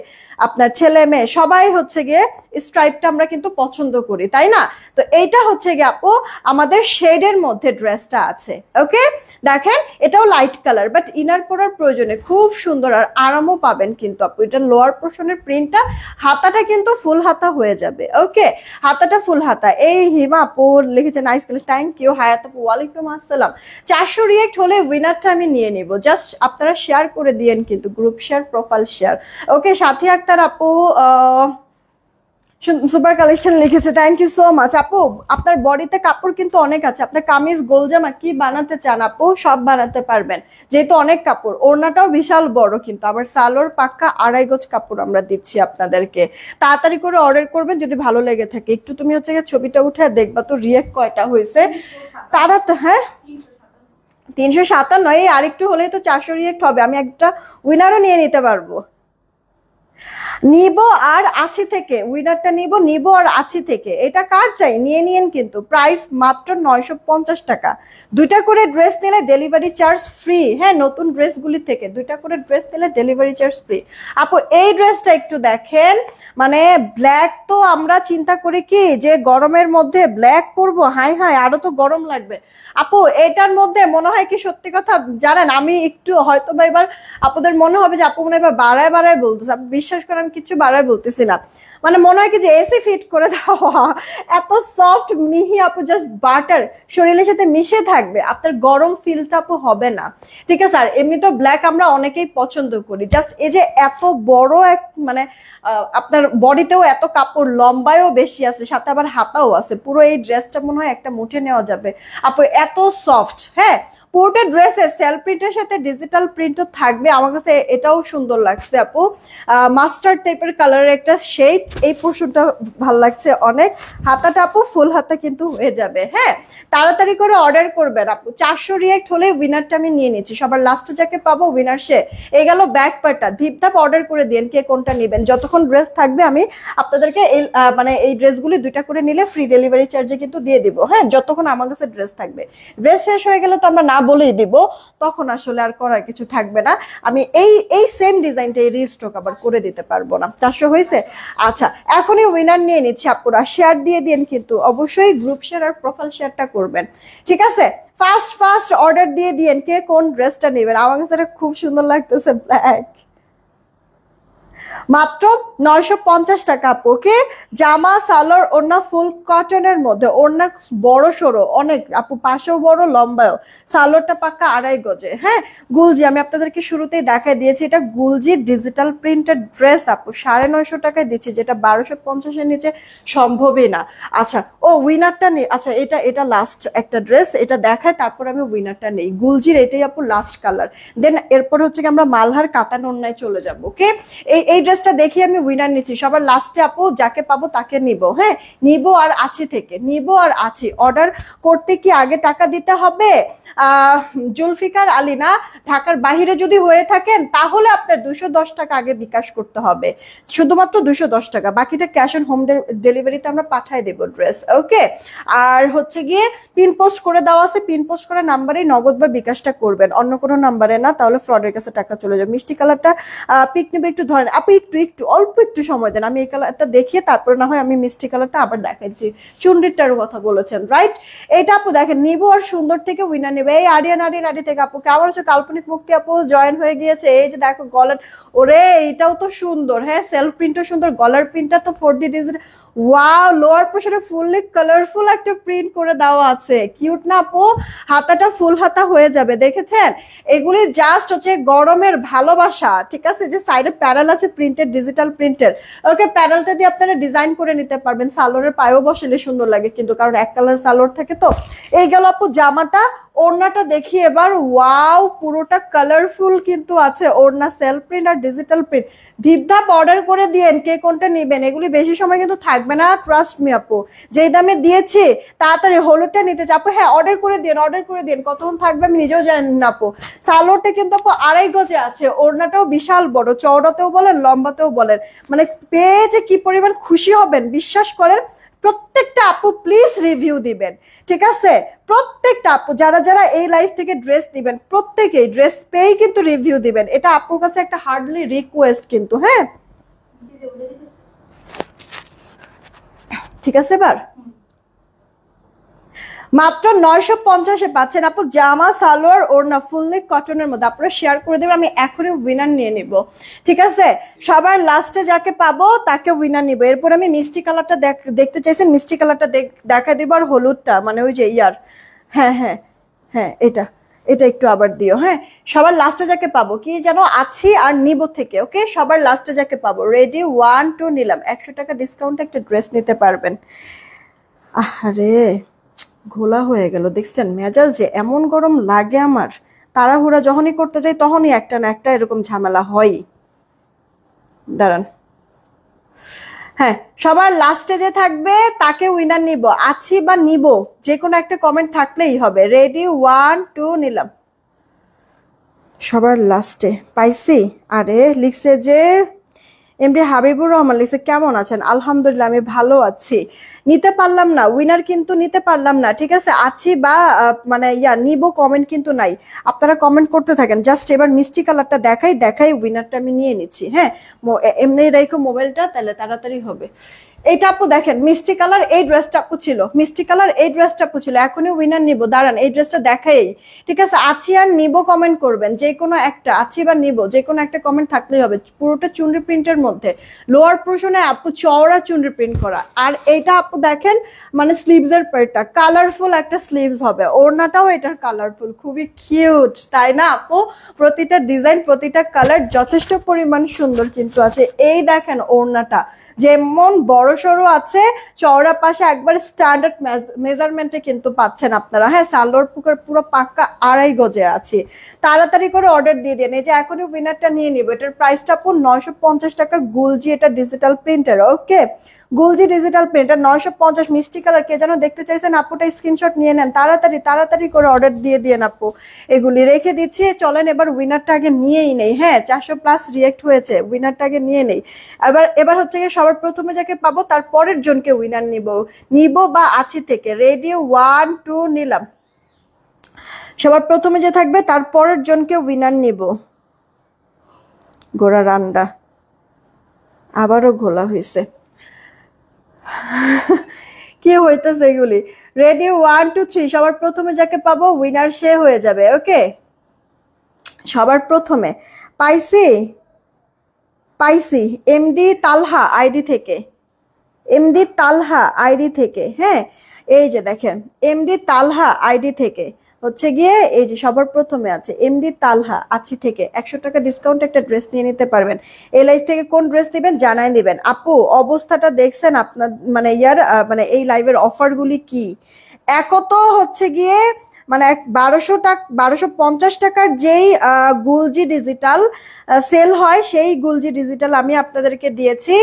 A: আপনার ছেলে মেয়ে সবাই হচ্ছে গিয়ে স্ট্রাইপটা আমরা কিন্তু পছন্দ করি, তাই না? তো এইটা হচ্ছে গিয়ে আপু আমাদের শেডের মধ্যে ড্রেসটা আছে। ওকে, দেখেন এটাও লাইট কালার, বাট ইনার পরার প্রয়োজনে খুব সুন্দর আর আরামও পাবেন কিন্তু আপু। এটা লোয়ার পোর্শনের প্রিন্টটা, হাতাটা কিন্তু ফুল হাতা হয়ে যাবে। ওকে, হাতাটা ফুল হাতা। এই হিমা আপু লিখেছে নাইস কালার, থ্যাংক ইউ। হায়াত আপু ওয়ালাইকুম আসসালাম। 400 রিয়েক্ট হলে উইনারটা আমি নিয়ে নিব, জাস্ট আপনারা শেয়ার করে দিয়েন কিন্তু, গ্রুপ শেয়ার, প্রোফাইল শেয়ার। ওকে, সাথী আক্তার আপু সুপার কালেকশন লিখেছে, থ্যাংক ইউ সো মাচ আপু। আপনার বডিতে কাপড় কিন্তু অনেক আছে, আপনার কামিজ গোলজামা কি বানাতে চান আপু সব বানাতে পারবেন, যেহেতু অনেক কাপড়। ওড়নাটাও বিশাল বড় কিন্তু, আবার সালোয়ার পাক্কা 2.5 গজ কাপড় আমরা দিচ্ছি আপনাদেরকে। তাড়াতাড়ি করে অর্ডার করবেন যদি ভালো লেগে থাকে। একটু তুমি হচ্ছে ছবিটা উঠে দেখবা তো রিয়েক্ট কয়টা হয়েছে তারা তো। হ্যাঁ 357, আর একটু হলেই তো 400 রিয়েক্ট হবে, আমি একটা উইনারও নিয়ে নিতে পারবো। নিব আর আছি থেকে উইনারটা নিব আর আছি থেকে। এটা কার চাই নিয়ে নিয়েন কিন্তু, প্রাইস মাত্র 950 টাকা। দুইটা করে ড্রেস নিলে ডেলিভারি চার্জ ফ্রি। হ্যাঁ, নতুন ড্রেসগুলি থেকে দুইটা করে ড্রেস নিলে ডেলিভারি চার্জ ফ্রি। আপু এই ড্রেসটা একটু দেখেন, মানে ব্ল্যাক তো আমরা চিন্তা করি কি যে গরমের মধ্যে ব্ল্যাক পরবো, হাই হাই আরো তো গরম লাগবে। আপু এটার মধ্যে মনে হয় কি সত্যি কথা জানেন, আমি একটু হয়তো বা এবার আপনাদের মনে হবে যে আপু মনে হয় বাড়ায় বাড়ায় বলতেছে, আপনি বিশ্বাস করেন কিছু বাড়ায় বলতেছি না। মানে মনে হয় কি যে এসি ফিট করে দেওয়া, এত সফট মিহি আপু, জাস্ট বাটার শরীরের সাথে মিশে থাকবে, আপনার গরম ফিলটা আপু হবে না, ঠিক আছে? আর এমনি তো ব্ল্যাক আমরা অনেকেই পছন্দ করি, জাস্ট এই যে এত বড় এক মানে আপনার বডিতেও এত কাপড়, লম্বায়ও বেশি আছে, সাথে আবার হাতাও আছে, পুরো এই ড্রেসটা মনে হয় একটা মুঠে নেওয়া যাবে আপু, এত সফট। হ্যাঁ, পোর্টেড ড্রেসে সেলফ প্রিন্টের সাথে ডিজিটাল প্রিন্টও থাকবে, আমার কাছে এটাও সুন্দর লাগছে আপু। মাস্টার্ড টাইপের কালারের একটা শেড, এই পোর্শনটা ভালো লাগছে অনেক। হাতাটা আপু ফুল হাতা কিন্তু হয়ে যাবে। হ্যাঁ, তাড়াতাড়ি করে অর্ডার করবেন আপু। 400 রিয়েক্ট হলে উইনারটা আমি নিয়ে নিচ্ছি, সবার লাস্টে যাকে পাবো উইনার সে। এই গেল ব্যাক পার্টটা, ধিপধাপ অর্ডার করে দিন কে কোনটা নেবেন। যতক্ষণ ড্রেস থাকবে আমি আপনাদেরকে এই মানে এই ড্রেসগুলি দুইটা করে নিলে ফ্রি ডেলিভারি চার্জে কিন্তু দিয়ে দিব। হ্যাঁ, যতক্ষণ আমার কাছে ড্রেস থাকবে। ড্রেস শেষ হয়ে গেলে তো আমরা না বলেই দিব, তখন আসলে আর করার কিছু থাকবে না। আমি এই এই সেম ডিজাইনটা রিস্টক আবার করে দিতে পারবো না। 400 হয়েছে? আচ্ছা, এখনই উইনার নিয়ে নিচ্ছি আপুরা। শেয়ার দিয়ে দিন কিন্তু, অবশ্যই গ্রুপ শেয়ার আর প্রোফাইল শেয়ারটা করবেন, ঠিক আছে? ফার্স্ট ফার্স্ট অর্ডার দিয়ে দিন কে কোন ড্রেসটা নেবেন। আমার কাছে খুব সুন্দর লাগতেছে, ব্ল্যাক। মাত্র 950 টাকা আপু। ওকে, জামা সালোয়ার ওড়না ফুল কটনের মধ্যে, ওড়না বড় সড়ো অনেক আপু, পাশেও বড় লম্বায়ও, সালোয়ারটা পাক্কা 2.5 গজে। হ্যাঁ, গুলজি আমি আপনাদেরকে শুরুতেই দেখাই দিয়েছি, এটা গুলজির ডিজিটাল প্রিন্টেড ড্রেস আপু, 950 টাকায় দিচ্ছি, যেটা 1250-এর নিচে সম্ভবই না। আচ্ছা, ও উইনারটা নেই। আচ্ছা, এটা লাস্ট একটা ড্রেস, এটা দেখায় তারপর আমি উইনারটা নেই। গুলজির এটাই আপু লাস্ট কালার। দেন এরপর হচ্ছে আমরা মালহার কাতান ওড়নায় চলে যাবো। ওকে, এই ড্রেসটা দেখি আমি উইনার নিচ্ছি। সবার লাস্টে আপু যাকে পাবো তাকে নিব। হ্যাঁ, নিব আর আছি থেকে নিব আর আছি। অর্ডার করতে কি আগে টাকা দিতে হবে? জুলফিকার আলী না, ঢাকার বাহিরে যদি হয়ে থাকেন তাহলে আপনার 210 টাকা আগে বিকাশ করতে হবে, শুধুমাত্র 210 টাকা। বাকিটা ক্যাশ অন হোম ডেলিভারিতে আমরা পাঠাই দেবো ড্রেস। ওকে, আর হচ্ছে গিয়ে পিন পোস্ট করে দেওয়া আছে, পিন পোস্ট করা নাম্বারেই নগদ বা বিকাশটা করবেন, অন্য কোনো নাম্বারে না, তাহলে ফ্রডের কাছে টাকা চলে যাবে। মিষ্টি কালারটা পিক নেবে, একটু ধরেন আপু, একটু অল্প একটু সময় দেন, আমি এই কালারটা দেখিয়ে তারপরে না হয় আমি মিষ্টি কালারটা আবার দেখাচ্ছি। চুন্ডিরটার কথা বলেছেন, রাইট? এইটা আপু দেখেন, নিবো আর সুন্দর থেকে উইনার নেবে। এই আরিয়ান থেকে আপুকে আবার হচ্ছে কাল্পনিক মুক্তি আপু জয়েন হয়ে গিয়েছে। এই যে দেখো গলার, ওরে এইটাও তো সুন্দর। হ্যাঁ, সেলফ প্রিন্টও সুন্দর, গলার প্রিন্টটা তো 4D ডিজিটাল। ওয়াও, লোয়ার পোর্শনে ফুললি কালারফুল একটা প্রিন্ট করে দেওয়া আছে, কিউট না আপু? হাতাটা ফুল হাতা হয়ে যাবে, দেখেছেন? এগুলি জাস্ট হচ্ছে গরমের ভালোবাসা, ঠিক আছে? যে সাইডে প্যানেল আছে প্রিন্টেড, ডিজিটাল প্রিন্টের। ওকে, প্যানেলটা দিয়ে আপনারা ডিজাইন করে নিতে পারবেন, সালোয়ারের পায়েও বসালে সুন্দর লাগে কিন্তু, কারণ এক কালার সালোয়ার থাকে তো। এই গেল আপু জামাটা। ওড়নাটা দেখি এবার। ওয়াও, পুরোটা কালারফুল কিন্তু আছে ওড়না, সেলফ প্রিন্ট আর ডিজিটাল প্রিন্ট। ধিপধাপ অর্ডার করে দিয়েন কে কোনটা নেবেন, এগুলি বেশি সময় কিন্তু থাকবে না, ট্রাস্ট মি আপু। যেই দামে দিয়েছি তাড়াতাড়ি হলুদটা নিতে চাপো। হ্যাঁ, অর্ডার করে দিন, কতক্ষণ থাকবে আমি নিজেও জানি না আপু। সালোয়ারটা কিন্তু আপু 2.5 গজে আছে, ওড়নাটাও বিশাল বড়, চওড়াতেও বলেন লম্বাতেও বলেন, মানে পেয়ে যে কি পরিমাণ খুশি হবেন বিশ্বাস করেন। প্রত্যেকটা আপু প্লিজ রিভিউ দিবেন, ঠিক আছে? প্রত্যেকটা আপু যারা এই লাইফ থেকে ড্রেস দিবেন, প্রত্যেকেই ড্রেস পেয়ে কিন্তু রিভিউ দিবেন। এটা আপুর কাছে একটা হার্ডলি রিকোয়েস্ট কিন্তু। হ্যাঁ, ঠিক আছে। এবার মাত্র 950-এ পাচ্ছেন আপু জামা সালোয়ার ওড়না ফুললি কটনের মধ্যে। আপনারা শেয়ার করে দেবেন, আমি এখনই উইনার নিয়ে নিব, ঠিক আছে? সবার লাস্টে যাকে পাবো তাকে উইনার নিব। এরপর আমি মিষ্টি কালারটা দেখতে চাইছেন, মিষ্টি কালারটা দেখা দিব, আর হলুদটা মানে ওই যে ইয়ার। হ্যাঁ হ্যাঁ হ্যাঁ, এটা একটু আবার দিও। হ্যাঁ, সবার লাস্টে যাকে পাবো, কি যেন আছি আর নিব থেকে। ওকে, সবার লাস্টে যাকে পাবো, রেডি 1 2 নিলাম। 100 টাকা ডিসকাউন্টে একটা ড্রেস নিতে পারবেন। আরে ঘোলা হয়ে গেল, দেখছেন? মেজাজ যে এমন গরম লাগে আমার, তাড়াহুড়া যখনই করতে যাই তখনই একটা না একটা এরকম ঝামেলা হয়। দাঁড়ান, হ্যাঁ, সবার লাস্টে যে থাকবে তাকে উইনার নিব, আছি বা নিব, যে কোনো একটা কমেন্ট থাকলেই হবে। রেডি 1 2 নিলাম। সবার লাস্টে পাইছি। আরে লিখছে যে এমডি হাবিবুর রহমান, লিখছে কেমন আছেন? আলহামদুলিল্লাহ আমি ভালো আছি। নিতে পারলাম না উইনার, কিন্তু নিতে পারলাম না, ঠিক আছে? আছি বা মানে নিব কমেন্ট কিন্তু নাই। আপনারা কমেন্ট করতে থাকেন। জাস্ট এবার মিষ্টি কালারটা দেখাই উইনারটা আমি নিয়ে নিচ্ছি। হ্যাঁ, এমনি রাখো মোবাইলটা, তাহলে তাড়াতাড়ি হবে। এইটা আপু দেখেন, মিষ্টি কালার এই ড্রেসটা আপু ছিল, মিষ্টি কালার এই ড্রেসটা আপু ছিল। এখনই উইনার নিব, দাঁড়ান এই ড্রেসটা দেখাই, ঠিক আছে? আছি আর নিব কমেন্ট করবেন, যে কোনো একটা, আছি বা নিব, যে কোনো একটা কমেন্ট থাকলেই হবে। পুরোটা চুনরি প্রিন্টের মধ্যে, লোয়ার পোর্শনে আপু চওড়া চুনরি প্রিন্ট করা। আর এইটা আপু দেখেন, মানে স্লিভস এর পার্টটা কালারফুল একটা স্লিভস হবে, ওড়নাটাও এটার কালারফুল, খুবই কিউট, তাই না আপু? প্রতিটা ডিজাইন, প্রতিটা কালার যথেষ্ট পরিমাণ সুন্দর কিন্তু আছে। এই দেখেন ওড়নাটা যেমন বড় সড়ো আছে, চওড়া পাশে একবার স্ট্যান্ডার্ড মেজারমেন্টে কিন্তু পাচ্ছেন আপনারা। হ্যাঁ, সালোয়ার পুরো পাক্কা 2.5 গজে আছে। তাড়াতাড়ি করে অর্ডার দিয়ে দেন। এই যে এখনই উইনারটা নিয়ে নিব। এটার প্রাইসটা আপু 950 টাকা, গুলজি, এটা ডিজিটাল প্রিন্টার। ওকে, গুলজি ডিজিটাল প্রিন্টার 950। মিষ্টি কালার কে যেন দেখতে চাইছেন আপুটা, স্ক্রিনশট নিয়ে নেন, তাড়াতাড়ি করে অর্ডার দিয়ে দিয়েন আপু। এগুলি রেখে দিচ্ছি। চলেন এবার উইনারটা আগে নিয়েই নেই। হ্যাঁ, 400+ রিয়েক্ট হয়েছে, উইনারটা আগে নিয়ে নেই। এবার হচ্ছে গিয়ে সবার প্রথমে যাকে পাবো তার পরের জনকে উইনার নিব বা আছি থেকে। রেডি 1 2 নিলাম। সবার প্রথমে যে থাকবে তার পরের জনকে উইনার নিব। গোড়া রান্ডা আবারও ঘোলা হয়েছে, কি হইতেছে এগুলি? রেডি, 1 2 3, সবার প্রথমে যাকে পাবো উইনার সে হয়ে যাবে। ওকে, সবার প্রথমে পাইছি পাইছি এমডি তালহা আইডি থেকে, এমডি তালহা আইডি থেকে। হ্যাঁ, এই যে দেখেন এমডি তালহা আইডি থেকে হচ্ছে গিয়ে এই যে সবার প্রথমে আছে এমডি তালহা আছি থেকে 100 টাকা ডিসকাউন্ট একটা ড্রেস নিয়ে নিতে পারবেন। এই লাইভ থেকে কোন ড্রেস দিবেন জানাই দিবেন। আপু অবস্থাটা দেখছেন আপনার, মানে মানে এই লাইভের অফারগুলি কি একত হচ্ছে গিয়ে মানে 1250 টাকার যেই গুলজি ডিজিটাল সেল হয় সেই গুলজি ডিজিটাল আমি আপনাদেরকে দিয়েছি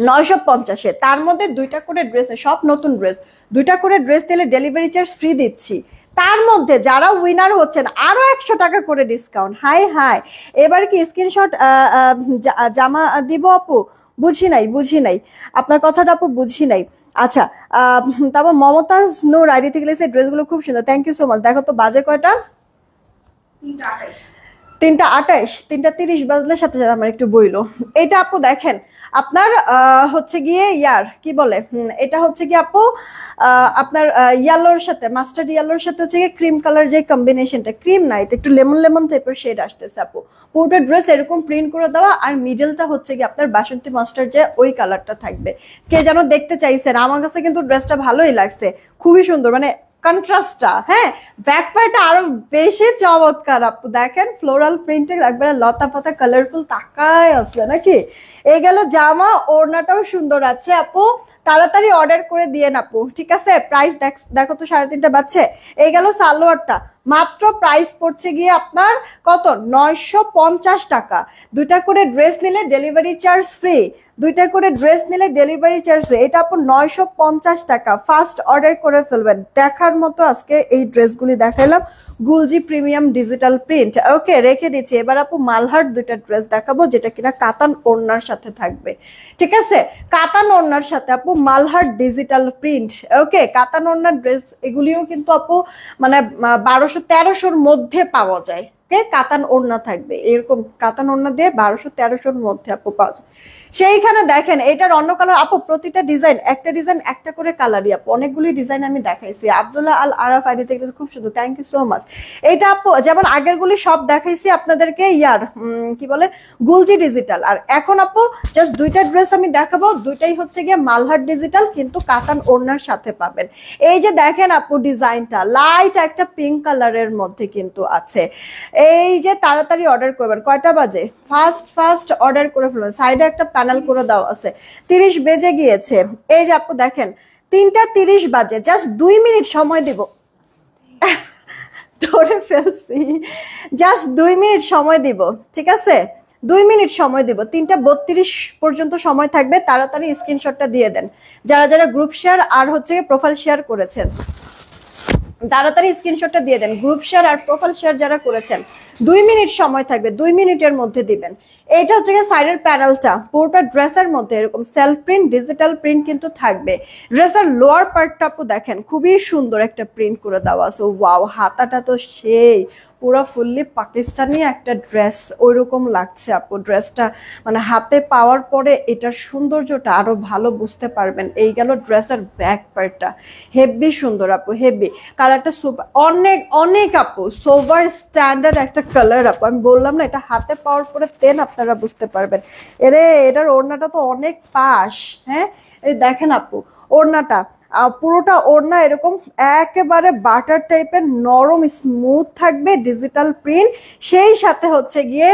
A: 950-এ। তার মধ্যে 2টা করে ড্রেস, সব নতুন ড্রেস, 2টা করে ড্রেস দিলে ডেলিভারি চার্জ ফ্রি দিচ্ছি। তার মধ্যে যারা উইনার হচ্ছেন আরো 100 টাকা করে ডিসকাউন্ট। হাই হাই, এবার কি স্ক্রিনশট জামা দিব আপু? বুঝি নাই আপনার কথাটা আপু, বুঝি নাই। আচ্ছা, তারপর মমতাজ নূর আইডি থেকে লিখেছে ড্রেসগুলো খুব সুন্দর, থ্যাংক ইউ সো মাচ। দেখো তো বাজে কয়টা? 3টা 28, 3টা 30 বাজলে সাথে সাথে আমার একটু বইলো। এটা আপু দেখেন আপনার হচ্ছে গিয়ে কি বলে, এটা হচ্ছে কি আপু আপনার ইয়েলোর সাথে, মাস্টার্ড ইয়েলোর সাথে হচ্ছে গিয়ে ক্রিম কালার যে কম্বিনেশনটা, ক্রিম না এটা একটু লেমন লেমন টাইপের শেড আসতেছে আপু। পুরোটা ড্রেস এরকম প্রিন্ট করে দেওয়া, আর মিডলটা হচ্ছে গিয়ে আপনার বাসন্তী মাস্টার্ড যে ওই কালারটা থাকবে। কে যেন দেখতে চাইছেন, আমার কাছে কিন্তু ড্রেসটা ভালোই লাগছে, খুবই সুন্দর, মানে কন্ট্রাস্টটা। হ্যাঁ, ব্যাক পার্টটা আরো বেশি চমৎকার আপু। দেখেন ফ্লোরাল প্রিন্টের একবারে লতা পাতা কালারফুল তাকায় আসবে নাকি। এই গেল জামা, ওড়নাটাও সুন্দর আছে আপু, তাড়াতাড়ি অর্ডার করে দিয়ে আপু, ঠিক আছে? প্রাইস দেখো তো 3:30 বাজছে। এই গেল সালোয়ারটা, মাত্র প্রাইস পড়ছে গিয়ে আপনার কত, 950 টাকা। 2টা করে ড্রেস নিলে ডেলিভারি চার্জ ফ্রি, 2টা করে ড্রেস নিলে ডেলিভারি চার্জ ফ্রি। এটা আপু 950 টাকা, ফার্স্ট অর্ডার করে ফেলবেন। দেখার মতো আজকে এই ড্রেসগুলি দেখাইলাম, গুলজি প্রিমিয়াম ডিজিটাল প্রিন্ট। ওকে, রেখে দিচ্ছি। এবার আপু মালহার 2টা ড্রেস দেখাবো যেটা কিনা কাতান ওড়নার সাথে থাকবে, ঠিক আছে? কাতান ওড়নার সাথে আপু মালহার ডিজিটাল প্রিন্ট। ওকে, কাতান ওড়নার ড্রেস এগুলিও কিন্তু আপু মানে 1200-1300-র মধ্যে পাওয়া যায়। কাতান ওড়না থাকবে, এরকম কাতান ওড়না দিয়ে 1200-1300-র মধ্যে আপু পাওয়া যায়। সেইখানে দেখেন এটার অন্য কালার আপু, প্রতিটা ডিজাইন একটা করে কালারই আপু, অনেকগুলি ডিজাইন আমি দেখাইছি। আব্দুল্লাহ আল আরাফ আইডি থেকে খুব সুন্দর, থ্যাংক ইউ সো মাচ। এটা আপু যেমন আগেরগুলি সব দেখাইছি আপনাদেরকে কি বলে গুলজি ডিজিটাল, আর এখন আপু জাস্ট 2টা ড্রেস আমি দেখাবো, 2টাই হচ্ছে গিয়ে মালহার ডিজিটাল কিন্তু কাতান ওড়নার সাথে পাবেন। এই যে দেখেন আপু ডিজাইনটা লাইট একটা পিঙ্ক কালারের মধ্যে কিন্তু আছে। এই যে তাড়াতাড়ি অর্ডার করবেন, কয়টা বাজে? ফার্স্ট অর্ডার করে ফেলবেন। সাইডে একটা প্যানেল করে দেওয়া আছে, 30 বেজে গিয়েছে। এই যে আপু দেখেন 3টা 30 বাজে, জাস্ট 2 মিনিট সময় দিব, ধরে ফেলছি, জাস্ট 2 মিনিট সময় দিব, ঠিক আছে? 2 মিনিট সময় দিব, 3টা 32 পর্যন্ত সময় থাকবে। তাড়াতাড়ি স্ক্রিনশটটা দিয়ে দেন যারা যারা গ্রুপ শেয়ার আর হচ্ছে প্রোফাইল শেয়ার করেছেন, তাড়াতাড়ি স্ক্রিনশটটা দিয়ে দেন। গ্রুপ শেয়ার আর প্রোফাইল শেয়ার যারা করেছেন 2 মিনিট সময় থাকবে, 2 মিনিটের মধ্যে দিবেন। এইটা হচ্ছে সাইডের প্যানেলটা, পুরোটা ড্রেসের মধ্যে এরকম সেলফ প্রিন্ট ডিজিটাল প্রিন্ট কিন্তু থাকবে। ড্রেসের লোয়ার পার্টটা আপু দেখেন খুবই সুন্দর একটা প্রিন্ট করে দেওয়া আছে। ওয়াও, হাতাটা তো সেই পুরো ফুললি পাকিস্তানি একটা ড্রেস ওইরকম লাগছে আপু। ড্রেসটা মানে হাতে পাওয়ার পরে এটার সৌন্দর্যটা আরো ভালো বুঝতে পারবেন। এই গেল ড্রেসের ব্যাক পার্টটা, হেভি সুন্দর আপু, হেভি কালারটা সুপার, অনেক অনেক আপু সোভার স্ট্যান্ডার্ড একটা কালার আপু। আমি বললাম না, এটা হাতে পাওয়ার পরে তেন আপনারা বুঝতে পারবেন। এটার ওড়নাটা তো অনেক পাশ। হ্যাঁ, এই দেখেন আপু ওড়নাটা, পুরোটা ওড়না এরকম একেবারে বাটার টাইপের নরম স্মুথ থাকবে, ডিজিটাল প্রিন্ট। সেই সাথে হচ্ছে গিয়ে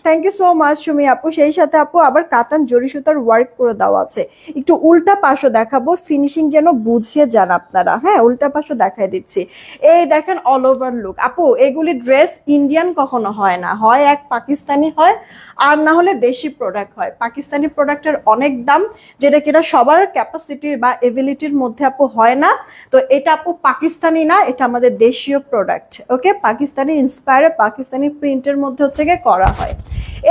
A: thank you so much Sumi আপু, সেই সাথে আপু আবার কাতান জরি সুতার ওয়ার্ক করে দেওয়া আছে। একটু উল্টা পাশও দেখাবো, ফিনিশিং যেন বুঝিয়ে যান আপনারা। হ্যাঁ, উল্টা পাশও দেখাই দিচ্ছি। এই দেখেন অল ওভার লুক আপু, এগুলি ড্রেস ইন্ডিয়ান কখনো হয় না, হয় এক পাকিস্তানি হয় আর না হলে দেশি প্রোডাক্ট হয়। পাকিস্তানি প্রোডাক্টের অনেক দাম, যেটা কিনা সবার ক্যাপাসিটি বা পসিবিলিটির মধ্যে আপু হয় না। তো এটা আপু পাকিস্তানি না, এটা আমাদের দেশীয় প্রোডাক্ট। ওকে, পাকিস্তানি ইন্সপায়ার, পাকিস্তানি প্রিন্টের মধ্যে হচ্ছে গিয়ে করা হয়।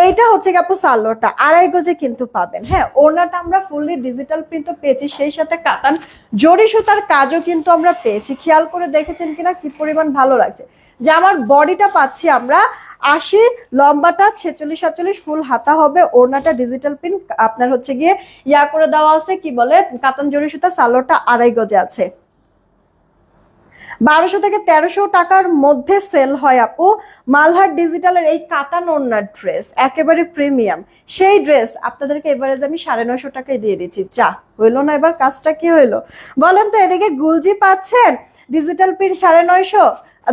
A: এইটা হচ্ছে আপু সালোয়ারটা 2.5 গজে কিন্তু পাবেন। হ্যাঁ, ওড়নাটা আমরা ফুললি ডিজিটাল প্রিন্টও পেয়েছি, সেই সাথে কাতান জরি সুতার কাজও কিন্তু আমরা পেয়েছি। খেয়াল করে দেখেছেন কিনা কি পরিমাণ ভালো লাগছে। যে আমার বডিটা পাচ্ছি আমরা 80, লম্বাটা 46-47, ফুল হাতা হবে, ওড়নাটা ডিজিটাল প্রিন্ট, আপনার হচ্ছে গিয়ে ইয়া করে দেওয়া আছে, কি বলে কাতান জরি সুতা, সালোয়ারটা 2.5 গজে আছে। 1200 থেকে 1300 টাকার মধ্যে সেল হয় আপু মালহার ডিজিটালের এই কাতান ওড়নার ড্রেস, একেবারে প্রিমিয়াম সেই ড্রেস আপনাদেরকে এবারে আমি 950 টাকায় দিয়ে দিচ্ছি। যা হইলো না, এবার কাজটা কি হইলো বলেন তো? এদিকে গুলজি পাচ্ছেন ডিজিটাল প্রিন্ট 950,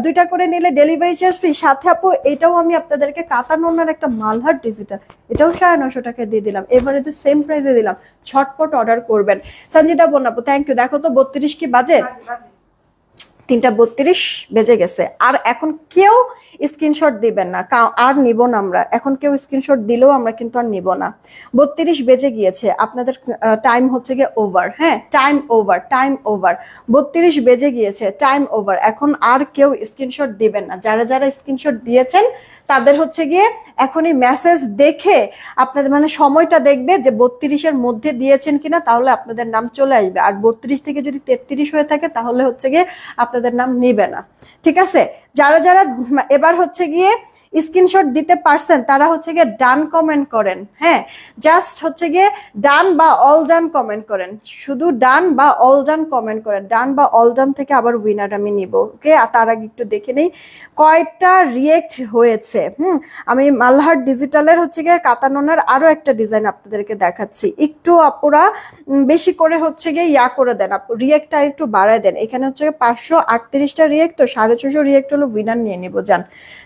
A: 2টা করে নিলে ডেলিভারি চার্জ ফ্রি, সাথে আপু এটাও আমি আপনাদেরকে কাতান ওড়নার একটা মালহার ডিজিটাল, এটাও 950 টাকায় দিয়ে দিলাম, এবারে যে সেম প্রাইসে দিলাম। ছটপট অর্ডার করবেন। সঞ্জিতা বোন আপু থ্যাংক ইউ। দেখো তো 32 কি বাজে? 3:32 বেজে গেছে। আর এখন কেউ স্ক্রিনশট দিবেন না, আর নিব না আমরা এখন। কেউ স্ক্রিনশট দিলেও আমরা কিন্তু আর নিব না। 32 বেজে গিয়েছে, আপনাদের টাইম হচ্ছে গিয়ে ওভার। হ্যাঁ, টাইম ওভার, টাইম ওভার। 32 বেজে গিয়েছে, টাইম ওভার। এখন আর কেউ স্ক্রিনশট দিবেন না। যারা যারা স্ক্রিনশট দিয়েছেন তাদের হচ্ছে গিয়ে এখনই মেসেজ দেখে আপনাদের মানে সময়টা দেখবে যে 32-এর মধ্যে দিয়েছেন কিনা, তাহলে আপনাদের নাম চলে আসবে। আর 32 থেকে যদি 33 হয়ে থাকে তাহলে হচ্ছে গিয়ে আপনাদের নাম নিবে না। ঠিক আছে, যারা যারা এবার হচ্ছে গিয়ে স্ক্রিনশট দিতে পারছেন তারা হচ্ছে গিয়ে ডান কমেন্ট করেন। হ্যাঁ, জাস্ট হচ্ছে গিয়ে ডান বা অল ডান কমেন্ট করেন, শুধু ডান বা অল ডান কমেন্ট করেন। ডান বা অল ডান থেকে আবার উইনার আমি নিব। ওকে, তার আগে একটু দেখে নেই কয়টা রিয়েক্ট হয়েছে। আমি মালহার ডিজিটালের হচ্ছে গিয়ে কাতানোনার আরো একটা ডিজাইন আপনাদেরকে দেখাচ্ছি। একটু আপুরা বেশি করে হচ্ছে গিয়ে ইয়া করে দেন, আপু রিয়েক্টটা একটু বাড়ায় দেন। এখানে হচ্ছে 538টা রিয়েক্ট, তো 650 রিয়েক্ট হলো উইনার নিয়ে নিব। যান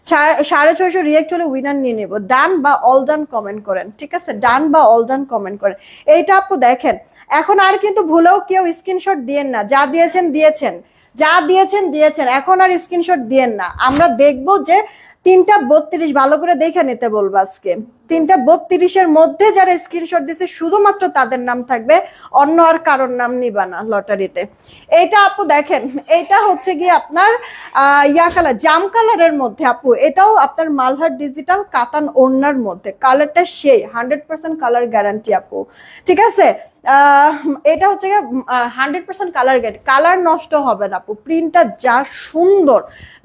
A: 650 রিয়েক্ট হলে উইনার নিয়ে নেব। ডান বা অল ডান কমেন্ট করেন। ঠিক আছে, ডান বা অল ডান কমেন্ট করেন। এইটা আপু দেখেন, এখন আর কিন্তু ভুলেও কেউ স্ক্রিনশট দিয়েন না। যা দিয়েছেন দিয়েছেন, যা দিয়েছেন দিয়েছেন, এখন আর স্ক্রিনশট দিয়েন না। আমরা দেখবো যে 3:32, ভালো করে দেখে নিতে বলবো আজকে। 3:32-এর মধ্যে যারা স্ক্রিনশট দিচ্ছে শুধুমাত্র তাদের নাম থাকবে, অন্য আর কারোর নাম নিবা না লটারিতে। এইটা আপু দেখেন, এটা হচ্ছে গিয়ে আপনার ইয়া কালার, জাম কালারের মধ্যে আপু। এটাও আপনার মালহার ডিজিটাল কাতান ওড়নার মধ্যে, কালারটা সেই 100% কালার গ্যারান্টি আপু। ঠিক আছে, এটা হচ্ছে 100% কালার গ্যারান্টি, কালার নষ্ট হবে না আপু। প্রিন্টটা যা সুন্দর,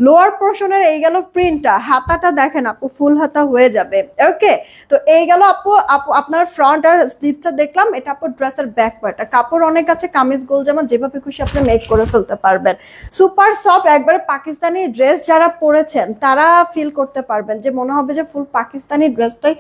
A: লোয়ার পোর্শনের এই গেল প্রিন্টটা, হাতাটা দেখেন আপু ফুল হাতা হয়ে যাবে। ওকে, তো এই গেল আপু আপনার ফ্রন্ট আর স্লিভসটা দেখলাম। এটা আপু ড্রেসের ব্যাক পার্টটা। কাপড় অনেক আছে, কামিজ গোল জামা যেভাবে খুশি আপনি মেক করে ফেলতে পারবেন। সুপার সফট, একবারে পাকিস্তানি ড্রেস যারা পরেছেন তারা ফিল করতে পারবেন যে মনে হবে যে ফুল পাকিস্তানি ড্রেসটাই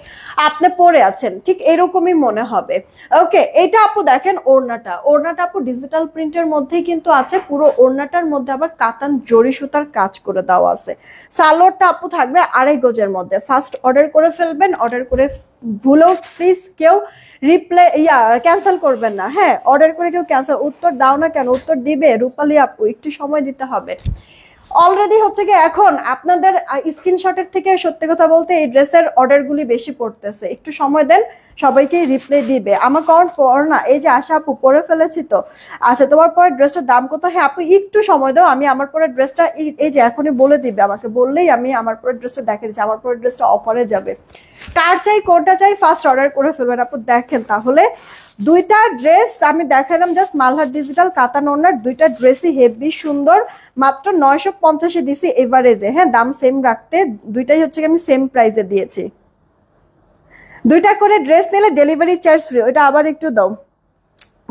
A: আপনি পরে আছেন, ঠিক এরকমই মনে হবে। ওকে, এটা আপু দেখেন ওড়নাটা, ওড়নাটা আপু ডিজিটাল প্রিন্টের মধ্যেই কিন্তু আছে। পুরো ওড়নাটার মধ্যে আবার কাতান জরি সুতার কাজ করে দেওয়া আছে। সালোয়ারটা আপু থাকবে 2.5 গজের মধ্যে। ফার্স্ট অর্ডার করে ফেলবেন, অর্ডার করে ভুলেও প্লিজ কেউ ক্যান্সেল করবেন না। হ্যাঁ, অর্ডার করে কেউ ক্যান্সেল, উত্তর দাও না কেন, উত্তর দিবে রূপালী আপু, একটু সময় দিতে হবে। অলরেডি হচ্ছে কি এখন আপনাদের স্ক্রিনশটের থেকে সত্যি কথা বলতে এই ড্রেসের অর্ডারগুলি বেশি পড়তেছে। একটু সময় দেন, সবাইকে রিপ্লাই দিবে। আমার কারণ পর না, এই যে আশা আপু পরে ফেলেছি তো। আচ্ছা, তোমার পরের ড্রেসটার দাম কত? হ্যাঁ আপু একটু সময় দাও, আমি আমার পরের ড্রেসটা এই যে এখনই বলে দিবে, আমাকে বললেই আমি আমার পরের ড্রেসটা দেখে দিচ্ছি। আমার পরের ড্রেসটা অফারে যাবে। কার চাই কোনটা চাই ফার্স্ট অর্ডার করে ফেলবেন আপু। দেখেন তাহলে দুইটা ড্রেস আমি দেখালাম, জাস্ট মালহার ডিজিটাল কাতান ওড়নার দুইটা ড্রেসই হেভি সুন্দর। মাত্র 950-এ দিছি এভারেজে। হ্যাঁ, দাম সেম রাখতে দুইটাই হচ্ছে আমি সেম প্রাইসে দিয়েছি। দুইটা করে ড্রেস নিলে ডেলিভারি চার্জ ফ্রি। ওইটা আবার একটু দাও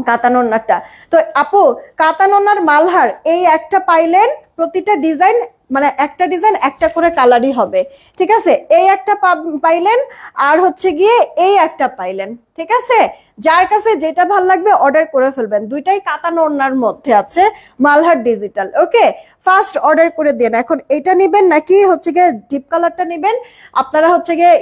A: কাতান ওড়নাটা। তো আপু কাতান ওড়নার মালহার এই একটা পাইলেন, প্রতিটা ডিজাইন মানে একটা ডিজাইন একটা করে কালারই হবে। ঠিক আছে, এই একটা পাইলেন, আর হচ্ছে গিয়ে এই একটা পাইলেন। ঠিক আছে, যার কাছে যেটা ভালো লাগবে অর্ডার করে ফেলবেন। দুইটাই কাতান ওড়নার মধ্যে আছে, মালহার ডিজিটাল। ওকে, ফার্স্ট অর্ডার করে দেন। এখন এটা নেবেন নাকি হচ্ছে গিয়ে ডিপ কালারটা নেবেন, আপনারা হচ্ছে গিয়ে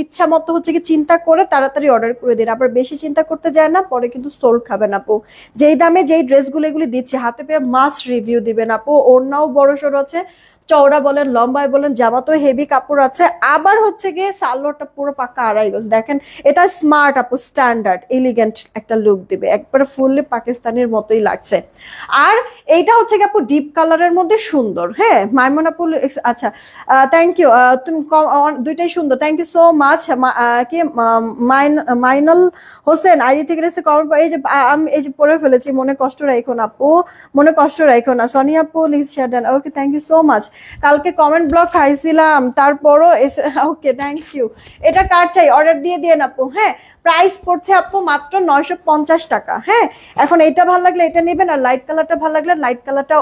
A: ইচ্ছা মতো হচ্ছে গিয়ে চিন্তা করে তাড়াতাড়ি অর্ডার করে দিন। আবার বেশি চিন্তা করতে যায় না, পরে কিন্তু সোল খাবেন আপু। যেই দামে যেই ড্রেসগুলো এগুলি দিচ্ছি হাতে পেয়ে মাস্ট রিভিউ দিবেন আপু। ওড়নাও বড় সড়ো আছে, চওড়া বলেন লম্বায় বলেন জামাতেও হেভি কাপড় আছে। আবার হচ্ছে গিয়ে সালোয়ারটা পুরো পাক্কা আড়াই গজ। দেখেন এটা স্মার্ট আপু, স্ট্যান্ডার্ড এলিগেন্ট একটা লুক দিবে, একবারে ফুললি পাকিস্তানের মতোই লাগছে। আর এইটা হচ্ছে কি আপু ডিপ কালারের মধ্যে সুন্দর। হ্যাঁ মাইমুন আপু, আচ্ছা থ্যাংক ইউ, তুমি দুইটাই সুন্দর, থ্যাংক ইউ সো মাচ। কি মাইনুল হোসেন আইডি থেকে এসে কমেন্ট, এই যে আমি এই যে পড়ে ফেলেছি, মনে কষ্ট রাখো না আপু, মনে কষ্ট রাখো না। সোনিয়া আপু প্লিজ শেয়ার দেন, okay thank you so much. কালকে কমেন্ট ব্লক খাইছিলাম তারপরও ওকে থ্যাংক ইউ। এটা কার চাই অর্ডার দিয়ে দিয়ে আপু। হ্যাঁ প্রাইস পড়ছে আপু মাত্র 950 টাকা। হ্যাঁ এখন এটা ভালো লাগলে এটা নেবেন, আর লাইট কালারটা ভালো লাগলে লাইট কালারটা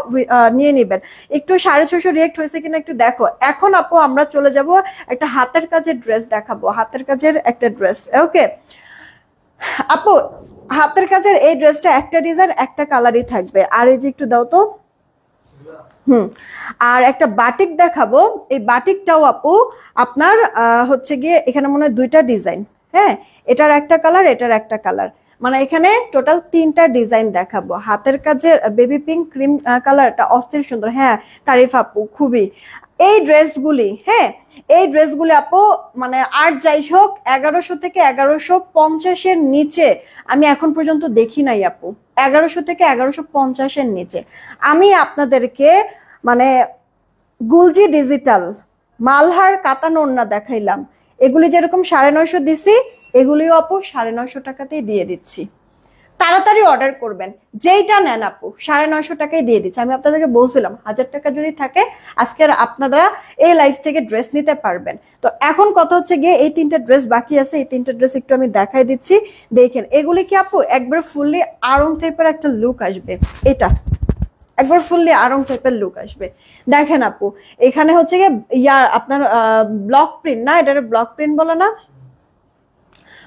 A: নিয়ে নেবেন। একটু 650 রিয়েক্ট হয়েছে কিনা একটু দেখো। এখন আপু আমরা চলে যাব একটা হাতের কাজের ড্রেস দেখাবো, হাতের কাজের একটা ড্রেস। ওকে আপু হাতের কাজের এই ড্রেসটা একটা ডিজাইন একটা কালারই থাকবে। আর এই যে একটু দাও তো। আর একটা বাটিক দেখাবো, এই বাটিকটাও আপু আপনার হচ্ছে গিয়ে এখানে মনে হয় দুইটা ডিজাইন। হ্যাঁ এটার একটা কালার, এটার একটা কালার, মানে এখানে টোটাল 3টা ডিজাইন দেখাবো। হাতের কাজের বেবি পিঙ্ক ক্রিম কালারটা অস্থির সুন্দর। হ্যাঁ তারিফ আপু খুবই। এই ড্রেসগুলি, হ্যাঁ এই ড্রেসগুলি আপু মানে আর যাই হোক 1100 থেকে 1150-এর নিচে আমি এখন পর্যন্ত দেখি নাই আপু। 1100 থেকে 1150-এর নিচে আমি আপনাদেরকে মানে গুলজি ডিজিটাল মালহার কাতান ওড়না দেখাইলাম, এগুলি যেরকম 950 দিছি, এগুলিও আপু 950 টাকাতেই দিয়ে দিচ্ছি। তাড়াতাড়ি অর্ডার করবেন, যেইটা নেন আপু 950 টাকায় দিয়ে দিচ্ছি। আমি আপনাদেরকে বলছিলাম 1000 টাকা যদি থাকে আজকে আপনারা এই লাইফ থেকে ড্রেস নিতে পারবেন। তো এখন কথা হচ্ছে গিয়ে এই 3টা ড্রেস বাকি আছে, এই 3টা ড্রেস একটু আমি দেখাই দিচ্ছি দেখেন। এগুলি কি আপু একবার ফুললি আরং টাইপের একটা লুক আসবে, এটা একবার ফুললি আরং টাইপের লুক আসবে। দেখেন আপু এখানে হচ্ছে গিয়ে ইয়ার আপনার ব্লক প্রিন্ট, না এটা ব্লক প্রিন্ট বলে না,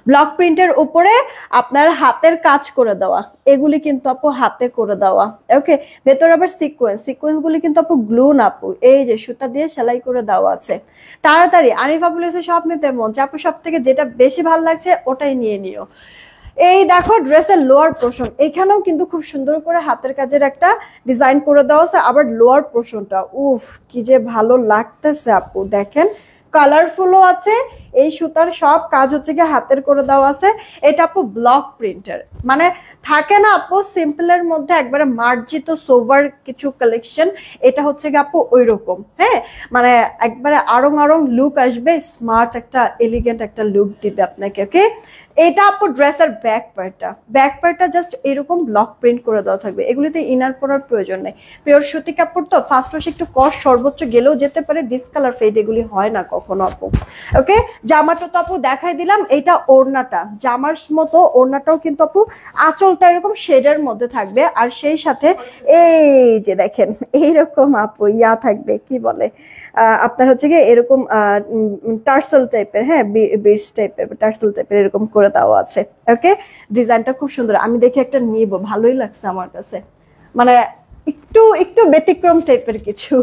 A: ব্লক প্রিন্টের উপরে আপনার হাতের কাজ করে দেওয়া, এগুলি কিন্তু আপু হাতে করে দেওয়া। ওকে ভেতরে আবার সিকোয়েন্স গুলি কিন্তু আপু গ্লু না আপু, এই যে সুতা দিয়ে সেলাই করে দেওয়া আছে। তাড়াতাড়ি আরিফা বলেছে সব নিতে মন, আপু সব থেকে যেটা বেশি ভালো লাগছে ওটাই নিয়ে নিও। এই দেখো ড্রেসের লোয়ার পোর্শন, এখানেও কিন্তু খুব সুন্দর করে হাতের কাজের একটা ডিজাইন করে দেওয়া আছে। আবার লোয়ার পোর্শনটা উফ কি যে ভালো লাগতেছে আপু, দেখেন কালারফুলও আছে, এই সুতার সব কাজ হচ্ছে কি হাতের করে দেওয়া আছে। এটা আপু ব্লক প্রিন্টার, মানে থাকে না আপু সিম্পলের মধ্যে একবারে মার্জিত সোভার কিছু কালেকশন, এটা হচ্ছে কি আপু ওই রকম। হ্যাঁ মানে একবারে আরং আরং লুক আসবে, স্মার্ট একটা এলিগেন্ট একটা লুক দিবে আপনাকে। ওকে এটা আপু ড্রেসের ব্যাক পার্টটা জাস্ট এরকম ব্লক প্রিন্ট করে দেওয়া থাকবে, এগুলিতে ইনার পরার প্রয়োজন নেই। পিওর সুতি কাপড় তো ফার্স্ট ওয়াশ একটু কস্ট সর্বোচ্চ গেলেও যেতে পারে, ডিসকালার ফেড এগুলি হয় না কখনো আপু। ওকে জামাটা তো আপু দেখাই দিলাম, এটা ওড়নাটা জামার মতো, ওড়নাটাও কিন্তু আপু আঁচলটা এরকম শেডের মধ্যে থাকবে, আর সেই সাথে এই যে দেখেন এইরকম আপু ইয়া থাকবে, কি বলে আপনার হচ্ছে গিয়ে এরকম টার্সেল টাইপের, হ্যাঁ বিটস টাইপের টার্সেল টাইপের এরকম করে দেওয়া আছে। ওকে ডিজাইনটা খুব সুন্দর, আমি দেখি একটা নিব, ভালোই লাগছে আমার কাছে, মানে একটু একটু ব্যতিক্রম টাইপের কিছু।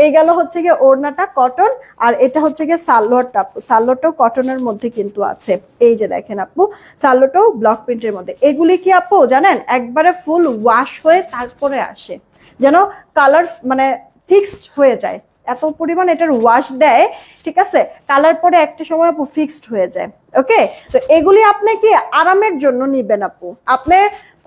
A: এই গেল হচ্ছে গিয়ে ওড়নাটা কটন, আর এটা হচ্ছে গিয়ে সালোয়ারটা, সালোয়ারটাও কটনের মধ্যে কিন্তু আছে। এই যে দেখেন আপু সালোয়ারটাও ব্লক প্রিন্টের মধ্যে। এগুলি কি আপু জানেন একবারে ফুল ওয়াশ হয়ে তারপরে আসে, যেন কালার মানে ফিক্সড হয়ে যায়, এত পরিমাণ এটার ওয়াশ দেয়, ঠিক আছে কালার পরে একটা সময় আপু ফিক্সড হয়ে যায়। ওকে তো এগুলি আপনি কি আরামের জন্য নিবেন আপু, আপনি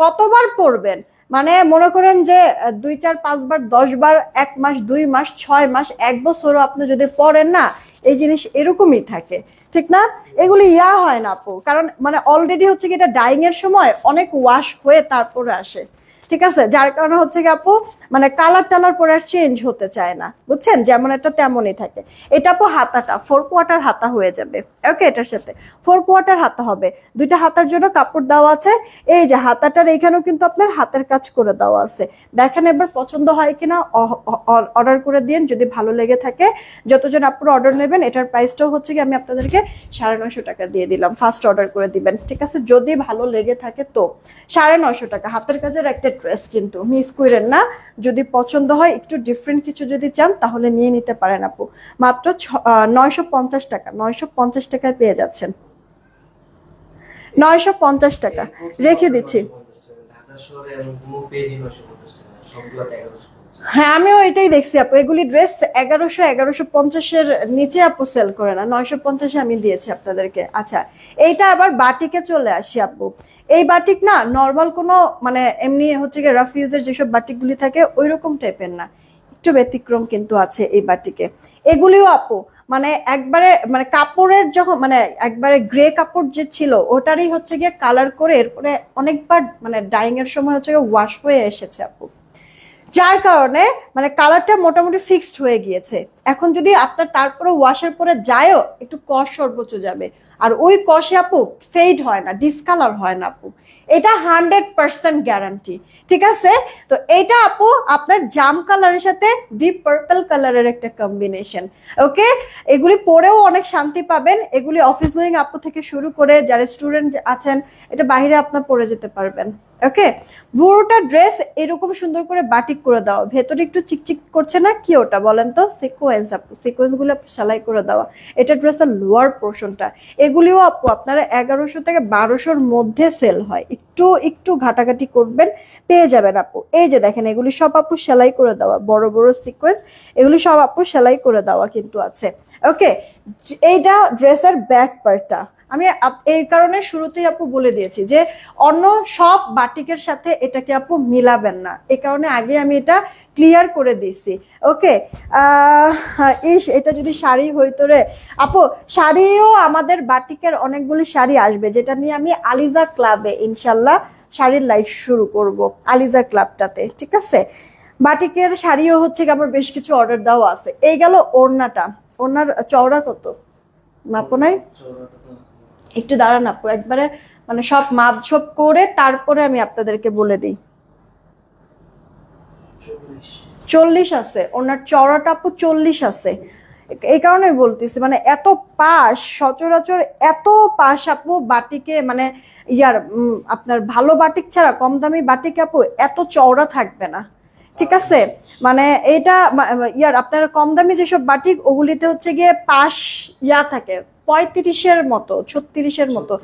A: কতবার পরবেন, মানে মনে করেন যে 2 4 5 বার 10 বার 1 মাস 2 মাস 6 মাস 1 বছরও আপনি যদি পরেন না, এই জিনিস এরকমই থাকে, ঠিক না? এগুলি ইয়া হয় না আপু, কারণ মানে অলরেডি হচ্ছে কি এটা ডাইং এর সময় অনেক ওয়াশ হয়ে তারপরে আসে, ঠিক আছে, যার কারণে হচ্ছে কি আপু মানে কালার টালার পরে আর চেঞ্জ হতে চায় না, বুঝছেন, যেমন একটা তেমনই থাকে। এটা আপু হাতাটা 4 কোয়ার্টার হাতা হয়ে যাবে। ওকে এটার সাথে 4 কোয়ার্টার হাতা হবে, দুইটা হাতার জন্য কাপড় দেওয়া আছে। এই যে হাতাটার এখানেও কিন্তু আপনার হাতের কাজ করে দেওয়া আছে। দেখেন এবার পছন্দ হয় কিনা, অর্ডার করে দিন যদি ভালো লেগে থাকে। যতজন আপনারা অর্ডার নেবেন এটার প্রাইসটাও হচ্ছে কি আমি আপনাদেরকে 950 টাকা দিয়ে দিলাম, ফার্স্ট অর্ডার করে দিবেন, ঠিক আছে, যদি ভালো লেগে থাকে তো। 950 টাকা হাতের কাজের একটা ড্রেস, কিন্তু মিস করেন না, যদি পছন্দ হয় একটু ডিফারেন্ট কিছু যদি চান তাহলে নিয়ে নিতে পারেন আপু। মাত্র 950 টাকা, 950 টাকায় পেয়ে যাচ্ছেন, 950 টাকা রেখে দিচ্ছি। হ্যাঁ আমিও এটাই দেখছি আপু, এগুলি ড্রেস 1150-এর নিচে আপু সেল করে না, 950-এ আমি দিয়েছি আপনাদেরকে। আচ্ছা এইটা আবার বাটিকে চলে আসি আপু। এই বাটিক না নর্মাল কোনো মানে এমনি হচ্ছে গিয়ে রাফ ইউজের যেসব বাটিকগুলি থাকে ওই রকম টাইপের না, একটু ব্যতিক্রম কিন্তু আছে এই বাটিকে। এগুলিও আপু মানে একবারে মানে কাপড়ের যখন মানে একবারে গ্রে কাপড় যে ছিল ওটারই হচ্ছে গিয়ে কালার করে এরপরে অনেকবার মানে ডাইং এর সময় হচ্ছে গিয়ে ওয়াশ হয়ে এসেছে আপু, যার কারণে মানে কালারটা মোটামুটি ফিক্সড হয়ে গিয়েছে। এখন যদি আপনার তারপরে ওয়াশের পরে যায়ও একটু কষ সর্বোচ্চ যাবে, আর ওই কষে আপু ফেড হয় না, ডিসকালার হয় না আপু, এটা 100% গ্যারান্টি। ঠিক আছে, তো এটা আপু আপনার জাম কালারের সাথে ডিপ পার্পল কালারের একটা কম্বিনেশন। ওকে, এগুলি পরেও অনেক শান্তি পাবেন, এগুলি অফিস গোয়িং আপু থেকে শুরু করে যারা স্টুডেন্ট আছেন এটা বাইরে আপনার পরে যেতে পারবেন। ওকে, পুরোটা ড্রেস এরকম সুন্দর করে বাটিক করে দাও, ভেতরে একটু চিকচিক করছে না কি ওটা বলেন তো? সিকোয়েন্স আপু, সিকোয়েন্স গুলো আপু সেলাই করে দেওয়া, এটা ড্রেসের লোয়ার পোর্শনটা। এগুলিও আপু আপনারা 1100 থেকে 1200-র মধ্যে সেল হয়, একটু একটু ঘাটাঘাটি করবেন পেয়ে যাবেন আপু। এই যে দেখেন এগুলি সব আপু সেলাই করে দেওয়া, বড় বড় সিকোয়েন্স, এগুলি সব আপু সেলাই করে দেওয়া কিন্তু আছে। ওকে, এইটা ড্রেসের ব্যাক পার্টটা। আমি এই কারণে শুরুতেই আপু বলে দিয়েছি যে অন্য সব বাটিকের সাথে এটাকে আপু মিলাবেন না, এই কারণে আগে আমি এটা ক্লিয়ার করে দিয়েছি। ওকে, এটা যদি শাড়ি হইতো রে আপু, শাড়িও আমাদের বাটিকের অনেকগুলি শাড়ি আসবে, যেটা নিয়ে আমি আলিজা ক্লাবে ইনশাল্লাহ শাড়ির লাইফ শুরু করব আলিজা ক্লাবটাতে। ঠিক আছে, বাটিকের শাড়িও হচ্ছে আমার বেশ কিছু অর্ডার দেওয়া আছে। এই গেল ওড়নাটা, ওড়নার চওড়া কত মাপো নাই? একটু দাঁড়ান আপু, একবারে মানে সব মাপঝোপ করে তারপরে আমি আপনাদেরকে বলে দিই। 40 আছে ওনার চওড়াটা আপু, 40 আছে। এই কারণে বলতেছি মানে এত পাশ, সচরাচর এত পাশ আপু বাটিকে মানে ইয়ার আপনার ভালো বাটিক ছাড়া কম দামি বাটিকে আপু এত চওড়া থাকবে না। ঠিক আছে, মানে এটা ইয়ার আপনার কম দামি যেসব বাটিক ওগুলিতে হচ্ছে গিয়ে পাশ ইয়া থাকে 35-এর মতো, 36-এর মতো,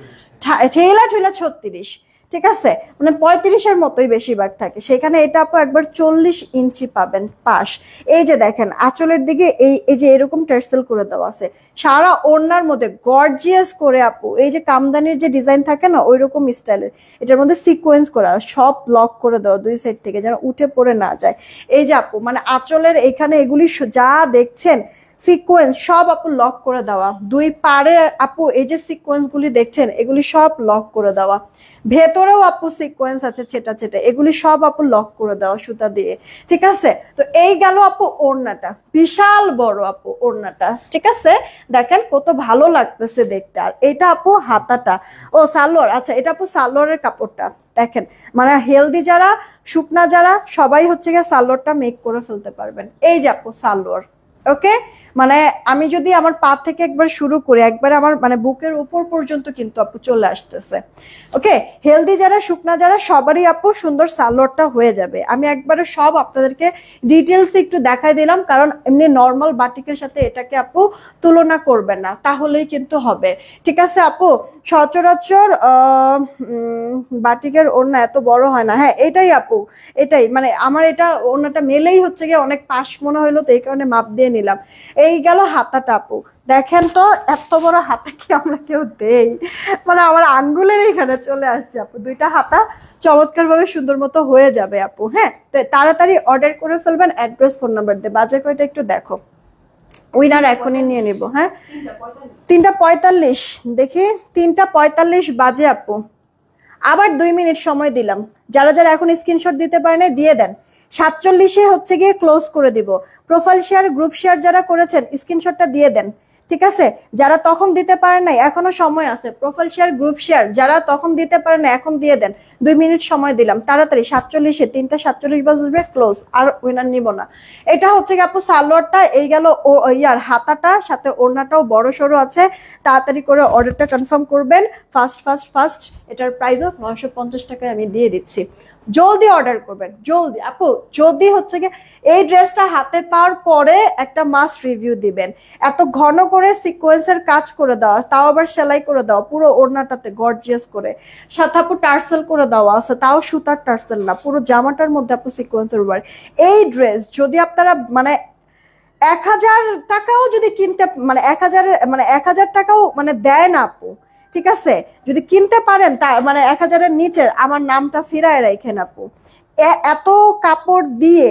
A: ঠেলা ঠেলা 36। ঠিক আছে, মানে 35-এর মতোই বেশিরভাগ থাকে, সেখানে এটা আপু একবার 40 ইঞ্চি পাবেন পাশ। এই যে দেখেন আঁচলের দিকে এই যে এরকম টার্সেল করে দেওয়া আছে, সারা ওড়নার মধ্যে গর্জিয়াস করে আপু এই যে কামদানির যে ডিজাইন থাকে না ওই রকম স্টাইলের, এটার মধ্যে সিকোয়েন্স করা, সব লক করে দেওয়া দুই সাইড থেকে যেন উঠে পড়ে না যায়। এই যে আপু মানে আঁচলের এখানে এগুলি যা দেখছেন সিকোয়েন্স সব আপু লক করে দেওয়া, দুই পারে আপু এই যে সিকোয়েন্স গুলি দেখছেন এগুলি সব লক করে দেওয়া, ভেতরেও আপু সিকোয়েন্স আছে ছেটা ছেটা, এগুলি সব আপু লক করে দেওয়া সুতা দিয়ে। ঠিক আছে, তো এই গেল আপু ওড়নাটা, বিশাল বড় আপু ওড়নাটা। ঠিক আছে, দেখেন কত ভালো লাগতেছে দেখতে। আর এটা আপু হাতাটা, ও সালোয়ার, আচ্ছা এটা আপু সালোয়ারের কাপড়টা দেখেন, মানে হেলদি যারা শুকনা যারা সবাই হচ্ছে গিয়ে সালোয়ারটা মেক করে ফেলতে পারবেন। এই যে আপু সালোয়ার। ওকে, মানে আমি যদি আমার পা থেকে একবার শুরু করি একবার আমার মানে বুকের উপর পর্যন্ত কিন্তু আপু চলে আসতেছে। ওকে, হেলদি যারা শুকনা যারা সবারই আপু সুন্দর সালোয়ারটা হয়ে যাবে। আমি একবারে সব আপনাদেরকে ডিটেলস একটু দেখাই দিলাম, কারণ এমনি নর্মাল বাটিকের সাথে এটাকে আপু তুলনা করবেন না, তাহলেই কিন্তু হবে। ঠিক আছে আপু, সচরাচর বাটিকের ওড়না এত বড় হয় না। হ্যাঁ এটাই আপু, এটাই মানে আমার এটা ওড়নাটা মেলেই হচ্ছে গিয়ে অনেক পাশ মনে হইলো, তো এই কারণে মাপ দিয়ে নিলাম। এই গেল হাতাটা আপু, দেখেন তো এত বড় হাতা কি আমরা কেউ দেই, মানে আমার আঙ্গুলের এইখানে চলে আসছে আপু, দুইটা হাতা চমৎকার ভাবে সুন্দর মতো হয়ে যাবে আপু। হ্যাঁ, তো তাড়াতাড়ি অর্ডার করে ফেলবেন, অ্যাড্রেস ফোন নাম্বার দিয়ে। বাজে কয়টা একটু দেখো, উইনার এখনই নিয়ে নিব। হ্যাঁ 3:45 দেখি, 3:45 বাজে আপু, আবার 2 মিনিট সময় দিলাম, যারা যারা এখন স্ক্রিনশট দিতে পারেন দিয়ে দেন। 47-এ হচ্ছে গিয়ে ক্লোজ করে দিব। প্রোফাইল শেয়ার গ্রুপ শেয়ার যারা করেছেন স্ক্রিনশটটা দিয়ে দেন। ঠিক আছে, যারা তখন দিতে পারেন নাই এখনো সময় আছে, প্রোফাইল শেয়ার গ্রুপ শেয়ার যারা তখন দিতে পারেন না এখন দিয়ে দেন। 2 মিনিট সময় দিলাম, তাড়াতাড়ি। 47-এ 3:47 বাজবে ক্লোজ, আর উইনার নিব না। এটা হচ্ছে কি আপু সালোয়ারটা, এই গেল ইয়ার হাতাটা, সাথে ওড়নাটাও বড় সড়ো আছে। তাড়াতাড়ি করে অর্ডারটা কনফার্ম করবেন, ফার্স্ট। এটার প্রাইসও 950 টাকায় আমি দিয়ে দিচ্ছি। জলদি অর্ডার করবেন, জলদি আপু। যদি হচ্ছে কি এই ড্রেসটা হাতে পাওয়ার পরে একটা মাস্ট রিভিউ দিবেন। এত ঘন করে সিকোয়েন্সের কাজ করে দেওয়া, তাও আবার সেলাই করে দেওয়া পুরো ওড়নাটাতে গর্জিয়াস করে, সাথে আপু টার্সেল করে দেওয়া আছে, তাও সুতার টার্সেল না, পুরো জামাটার মধ্যে আপু সিকোয়েন্সের ওয়ার্ক। এই ড্রেস যদি আপনারা মানে 1000 টাকাও যদি কিনতে, মানে 1000 টাকাও মানে দেয় না আপু, ঠিক আছে, যদি কিনতে পারেন তার মানে 1000-এর নিচে আমার নামটা ফিরায় রাখেন আপু। এত কাপড় দিয়ে,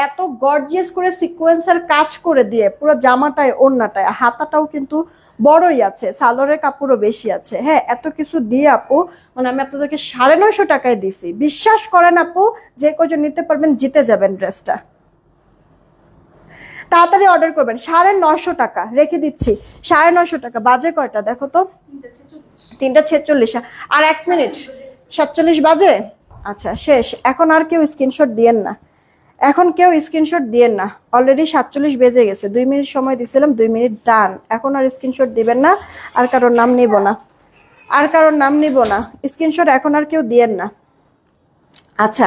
A: এত গর্জিয়াস করে সিকোয়েন্সের কাজ করে দিয়ে পুরো জামাটায় ওড়নাটায়, হাতাটাও কিন্তু বড়ই আছে, সালোয়ারের কাপড়ও বেশি আছে, হ্যাঁ, এত কিছু দিয়ে আপু মানে আমি আপনাদেরকে 950 টাকায় দিছি। বিশ্বাস করেন আপু, যে কজন নিতে পারবেন জিতে যাবেন ড্রেসটা। তাড়াতাড়ি অর্ডার করবেন। 950 টাকা রেখে দিচ্ছি, 950 টাকা। বাজে কয়টা দেখো তো? 3:46। আর 1 মিনিট 47 বাজে। আচ্ছা শেষ। এখন আর কেউ স্ক্রিনশট দিয়েন না, এখন কেউ স্ক্রিনশট দিয়েন না, অলরেডি 47 বেজে গেছে। 2 মিনিট সময় দিছিলাম, 2 মিনিট ডান। এখন আর স্ক্রিনশট দিবেন না, আর কারোর নাম নিব না, আর কারোর নাম নিব না, স্ক্রিনশট এখন আর কেউ দিয়েন না। আচ্ছা,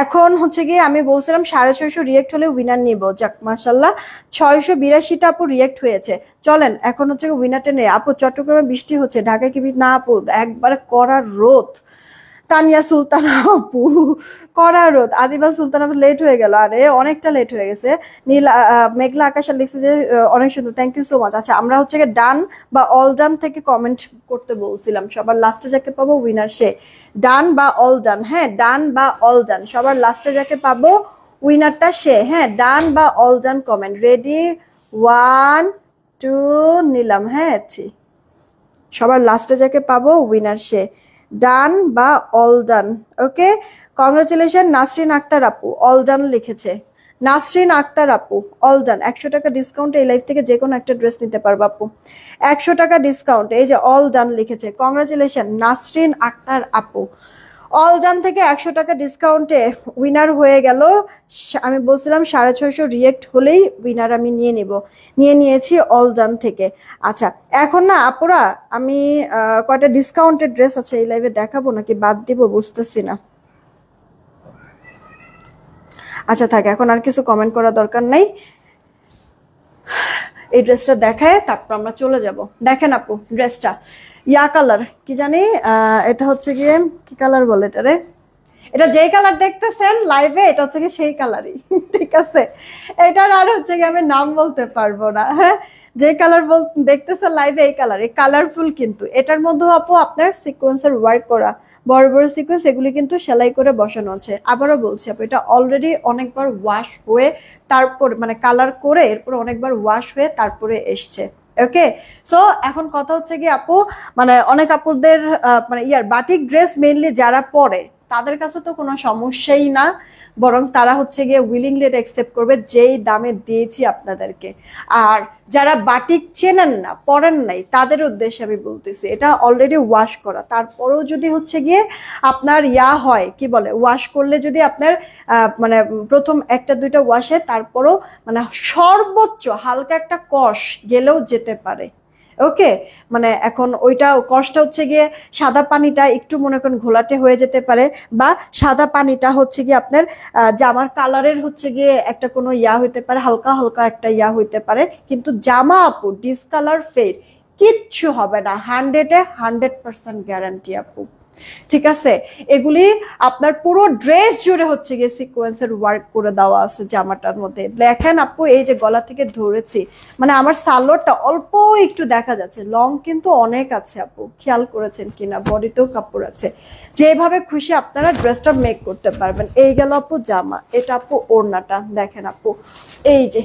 A: এখন হচ্ছে গিয়ে আমি বলছিলাম 650 রিয়েক্ট হলে উইনার নিব। যাক মাশাল্লাহ 682টা আপু রিয়েক্ট হয়েছে। চলেন এখন হচ্ছে উইনারটা নেই। আপু চট্টগ্রামে বৃষ্টি হচ্ছে, ঢাকায় কি না আপু? একবারে কড়া রোদ। তানিয়া সুলতানা আপু কড়া রোদ। আদিবা সুলতানা লেট হয়ে গেল, আরে অনেকটা লেট হয়ে গেছে। নীল মেঘলা আকাশে লিখছে যে অনেক সুন্দর, থ্যাংক ইউ সো মাচ। আচ্ছা, আমরা হচ্ছে ডান বা অল ডান থেকে কমেন্ট করতে বলছিলাম, সবার লাস্টে যাকে পাবো উইনার সে। ডান বা অল ডান, হ্যাঁ, ডান বা অল ডান, সবার লাস্টে যাকে পাবো উইনারটা সে, হ্যাঁ, ডান বা অল ডান কমেন্ট। রেডি, 1 2 নিলাম, হ্যাঁ 3। সবার লাস্টে যাকে পাবো উইনার সে, ডান বা অল ডান। ওকে, কংগ্রাচুলেশন নাসরিন আক্তার আপু, অল ডান লিখেছে। নাসরিন আক্তার আপু অল ডান। 100 টাকা ডিসকাউন্ট, এই লাইফ থেকে যে কোনো একটা ড্রেস নিতে পারবো আপু, 100 টাকা ডিসকাউন্ট। এই যে অল ডান লিখেছে, কংগ্রাচুলেশন নাসরিন আক্তার আপু, অল ডান থেকে 100 টাকা ডিসকাউন্টে উইনার হয়ে গেল। আমি বলছিলাম 650 রিয়েক্ট হলেই উইনার আমি নিয়ে নিব, নিয়ে নিয়েছি অল ডান থেকে। আচ্ছা, এখন না আপুরা আমি কয়টা ডিসকাউন্টের ড্রেস আছে এই লাইভে দেখাবো নাকি বাদ দিব বুঝতেছি না। আচ্ছা থাক, এখন আর কিছু কমেন্ট করার দরকার নাই, এই ড্রেসটা দেখায় তারপর আমরা চলে যাব। দেখেন আপু ড্রেসটা ইয়া কালার, কি জানি এটা হচ্ছে গিয়ে কি কালার বলে এটারে, এটা যেই কালার দেখতেছেন লাইভে এটা হচ্ছে গিয়ে সেই কালারই, ঠিক আছে, এটার আর হচ্ছে গিয়ে আমি নাম বলতে পারবো না। হ্যাঁ, যে কালার দেখতেছেন লাইভে এই কালার, এই কালারফুল, কিন্তু এটার মধ্যে আপু আপনার সিকোয়েন্সের ওয়ার্ক করা, বড় বড় সিকোয়েন্স, এগুলি কিন্তু সেলাই করে বসানো আছে। আবারও বলছি আপু, এটা অলরেডি অনেকবার ওয়াশ হয়ে তারপর মানে কালার করে এরপর অনেকবার ওয়াশ হয়ে তারপরে এসছে। ওকে, সো এখন কথা হচ্ছে কি আপু, মানে অনেক আপুদের মানে বাটিক ড্রেস মেইনলি যারা পরে তাদের কাছে তো কোনো সমস্যাই না, বরং তারা হচ্ছে গিয়ে উইলিংলি এটা অ্যাকসেপ্ট করবে যেই দামে দিয়েছি আপনাদেরকে। আর যারা বাটিক চেনেন না, পরেন নাই, তাদের উদ্দেশ্যে আমি বলতেছি এটা অলরেডি ওয়াশ করা, তারপরেও যদি হচ্ছে গিয়ে আপনার হয় কি বলে, ওয়াশ করলে যদি আপনার মানে প্রথম 1-2টা ওয়াশে তারপরও মানে সর্বোচ্চ হালকা একটা কষ গেলেও যেতে পারে। ওকে, মানে এখন ওইটা কষ্ট হচ্ছে গিয়ে সাদা পানিটা একটু মনে করেন ঘোলাটে হয়ে যেতে পারে, বা সাদা পানিটা হচ্ছে গিয়ে আপনার জামার কালারের হচ্ছে গিয়ে একটা কোনো হইতে পারে, হালকা হালকা একটা হইতে পারে, কিন্তু জামা আপু ডিসকালার ফেড কিচ্ছু হবে না, 100% গ্যারান্টি আপু, ঠিক আছে। এগুলি আপনার পুরো ড্রেস জুড়ে হচ্ছে গিয়ে সিকোয়েন্সের ওয়ার্ক করে দেওয়া আছে জামাটার মধ্যে। দেখেন আপু, এই যে গলা থেকে ধরেছি, মানে আমার সালোয়ারটা অল্প একটু দেখা যাচ্ছে, লং কিন্তু অনেক আছে আপু, খেয়াল করেছেন কিনা, বডিতেও কাপড় আছে, যেভাবে খুশি আপনারা ড্রেসটা মেক করতে পারবেন। এই গেল আপু জামা, এটা আপু ওড়নাটা দেখেন আপু, এই যে